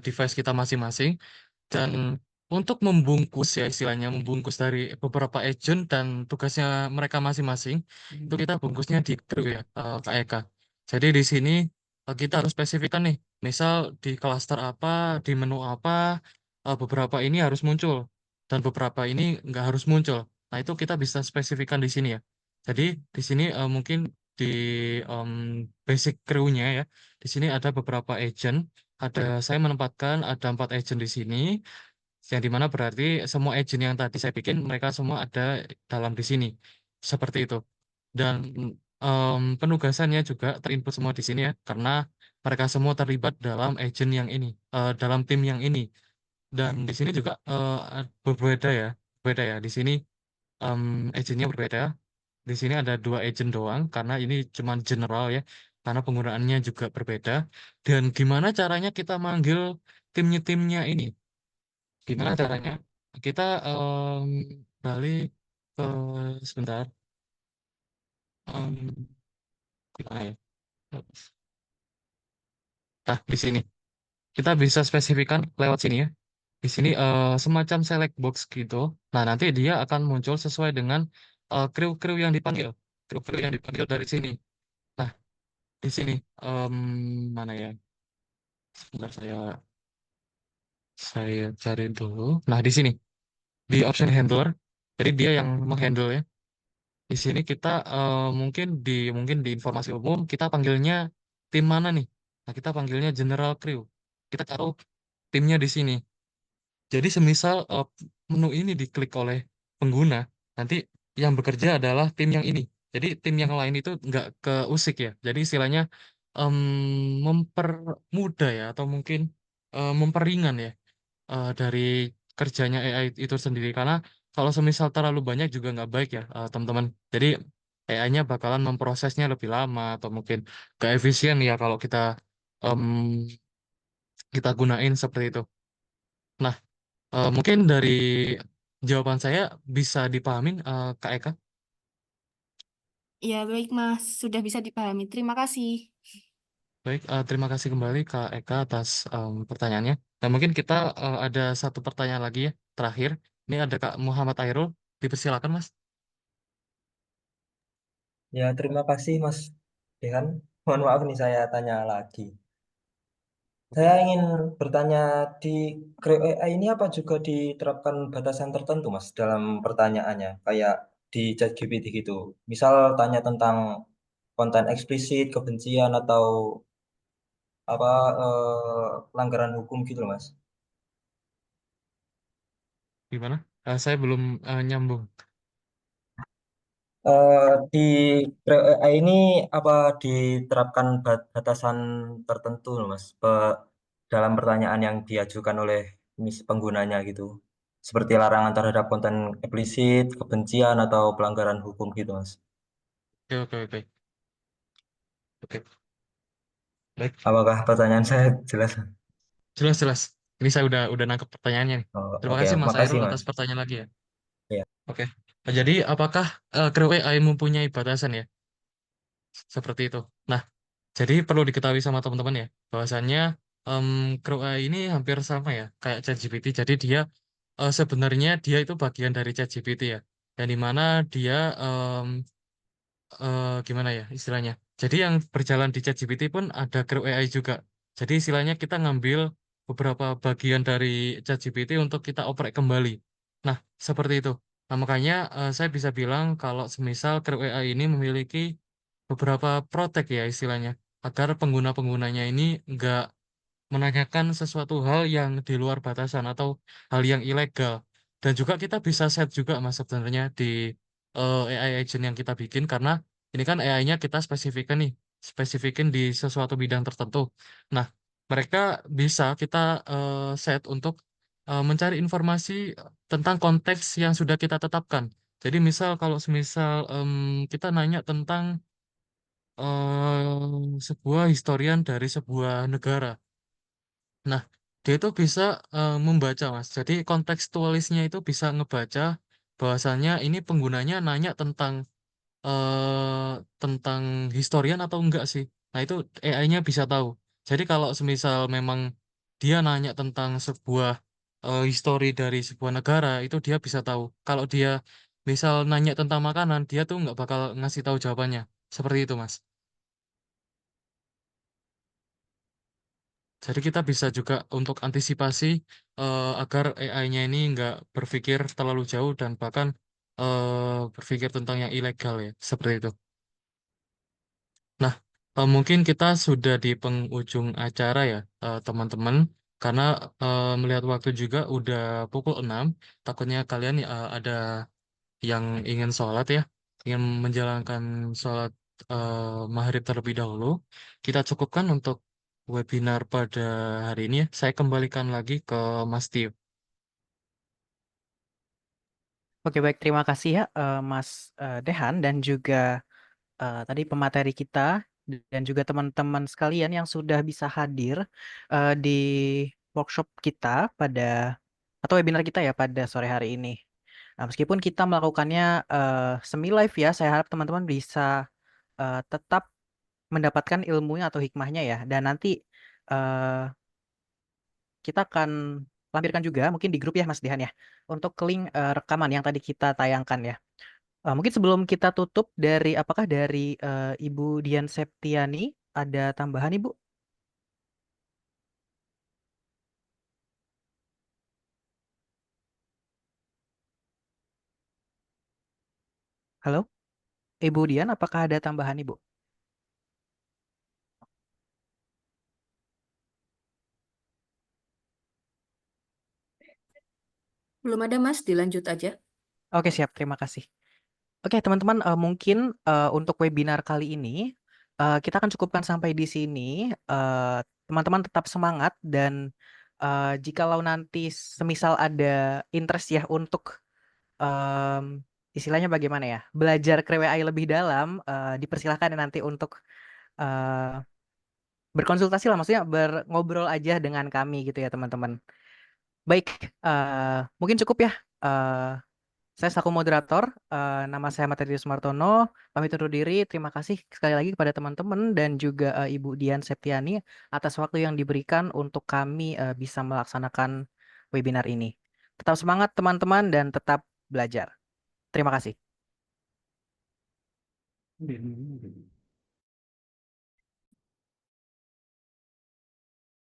device kita masing-masing. Dan untuk membungkus ya istilahnya membungkus dari beberapa agent dan tugasnya mereka masing-masing itu kita bungkusnya di crew ya Kak Eka. Jadi di sini kita harus spesifikkan nih, misal di cluster apa, di menu apa, beberapa ini harus muncul dan beberapa ini nggak harus muncul. Nah itu kita bisa spesifikkan di sini ya. Jadi di sini mungkin di em, basic crew-nya ya, di sini ada beberapa agent. Saya menempatkan ada 4 agent di sini yang dimana berarti semua agent yang tadi saya bikin mereka semua ada dalam di sini seperti itu dan penugasannya juga terinput semua di sini ya karena mereka semua terlibat dalam agent yang ini dalam tim yang ini dan di sini juga berbeda ya di sini agentnya berbeda di sini ada 2 agent doang karena ini cuma general ya karena penggunaannya juga berbeda dan gimana caranya kita manggil timnya ini. Gimana caranya? Kita balik ke sebentar. Em, Gimana ya? Nah, di sini kita bisa spesifikkan lewat sini ya. Di sini semacam select box gitu. Nah, nanti dia akan muncul sesuai dengan kru-kru yang dipanggil. Kru-kru yang dipanggil dari sini. Nah, di sini em, mana ya? Sebentar saya cari dulu. Nah, di sini di option handler. Jadi dia yang menghandle ya. Di sini kita mungkin di informasi umum kita panggilnya tim mana nih? Nah, kita panggilnya General Crew. Kita taruh timnya di sini. Jadi semisal menu ini diklik oleh pengguna, nanti yang bekerja adalah tim yang ini. Jadi tim yang lain itu nggak keusik ya. Jadi istilahnya em, mempermudah ya atau mungkin memperingan ya dari kerjanya AI itu sendiri karena kalau semisal terlalu banyak juga nggak baik ya teman-teman. Jadi AI-nya bakalan memprosesnya lebih lama atau mungkin gak efisien ya kalau em, kita gunain seperti itu. Nah, mungkin dari jawaban saya bisa dipahamin Kak Eka. Ya, baik Mas, sudah bisa dipahami. Terima kasih. Baik, terima kasih kembali Kak Eka atas pertanyaannya. Dan mungkin kita ada satu pertanyaan lagi ya terakhir. Ini ada Kak Muhammad Airul. Dipersilakan Mas. Ya, terima kasih Mas Dehan. Mohon maaf nih saya tanya lagi. Saya ingin bertanya di Grab AI ini apa juga diterapkan batasan tertentu Mas dalam pertanyaannya kayak di ChatGPT gitu. Misal tanya tentang konten eksplisit, kebencian atau apa pelanggaran hukum gitu loh Mas. Gimana? Saya belum nyambung. Di Grab AI ini apa diterapkan batasan tertentu loh Mas dalam pertanyaan yang diajukan oleh penggunanya gitu. Seperti larangan terhadap konten eksplisit, kebencian atau pelanggaran hukum gitu Mas. Oke, oke, oke. Oke, baik. Apakah pertanyaan saya jelas? Jelas, jelas. Ini saya udah nangkep pertanyaannya nih. Oh, Terima oke, kasih Mas makasih Airul Mas. atas pertanyaan lagi ya. Ya. Oke. Jadi apakah Crew AI mempunyai batasan ya? Seperti itu. Nah, jadi perlu diketahui sama teman-teman ya, bahwasannya em, Crew AI ini hampir sama ya, kayak ChatGPT. Jadi dia sebenarnya dia itu bagian dari ChatGPT ya. Yang dimana dia gimana ya istilahnya. Jadi yang berjalan di ChatGPT pun ada Crew AI juga. Jadi istilahnya kita ngambil beberapa bagian dari ChatGPT untuk kita oprek kembali. Nah, seperti itu. Nah, makanya saya bisa bilang kalau semisal Grab AI ini memiliki beberapa protek ya istilahnya, agar pengguna-penggunanya ini nggak menanyakan sesuatu hal yang di luar batasan atau hal yang ilegal. Dan juga kita bisa set juga Mas sebenarnya di AI agent yang kita bikin karena ini kan AI-nya kita spesifikin di sesuatu bidang tertentu. Nah, mereka bisa kita set untuk mencari informasi tentang konteks yang sudah kita tetapkan. Jadi misal kalau semisal kita nanya tentang sebuah historian dari sebuah negara. Nah, dia itu bisa membaca, Mas. Jadi kontekstualisnya itu bisa ngebaca bahwasannya ini penggunanya nanya tentang historian atau enggak sih. Nah, itu AI-nya bisa tahu. Jadi kalau semisal memang dia nanya tentang sebuah histori dari sebuah negara, itu dia bisa tahu. Kalau dia misal nanya tentang makanan, dia tuh nggak bakal ngasih tahu jawabannya. Seperti itu, Mas. Jadi kita bisa juga untuk antisipasi agar AI-nya ini nggak berpikir terlalu jauh dan bahkan berpikir tentang yang ilegal ya, seperti itu. Nah, mungkin kita sudah di penghujung acara ya, teman-teman, karena melihat waktu juga udah pukul 6, takutnya kalian ada yang ingin sholat ya, ingin menjalankan sholat maghrib terlebih dahulu, kita cukupkan untuk webinar pada hari ini ya. Saya kembalikan lagi ke Mas Tio. Oke, baik. Terima kasih ya, Mas Dehan dan juga tadi pemateri kita dan juga teman-teman sekalian yang sudah bisa hadir di workshop kita pada atau webinar kita ya pada sore hari ini. Nah, meskipun kita melakukannya semi live ya, saya harap teman-teman bisa tetap mendapatkan ilmunya atau hikmahnya ya. Dan nanti eh, kita akan lampirkan juga mungkin di grup ya Mas Dihan ya untuk link rekaman yang tadi kita tayangkan ya. Mungkin sebelum kita tutup dari apakah dari Ibu Dian Septiani ada tambahan Ibu? Halo, Ibu Dian, apakah ada tambahan Ibu? Belum ada, Mas. Dilanjut aja. Oke, siap. Terima kasih. Oke, teman-teman, mungkin untuk webinar kali ini kita akan cukupkan sampai di sini. Teman-teman tetap semangat dan jikalau nanti semisal ada interest ya untuk em, istilahnya bagaimana ya, belajar KWAI lebih dalam, dipersilahkan ya nanti untuk eh, berkonsultasi lah, maksudnya ngobrol aja dengan kami gitu ya teman-teman. Baik, mungkin cukup ya. Eh, Saya selaku moderator, nama saya Materi Sumartono, pamit undur diri. Terima kasih sekali lagi kepada teman-teman dan juga Ibu Dian Septiani atas waktu yang diberikan untuk kami bisa melaksanakan webinar ini. Tetap semangat teman-teman dan tetap belajar. Terima kasih.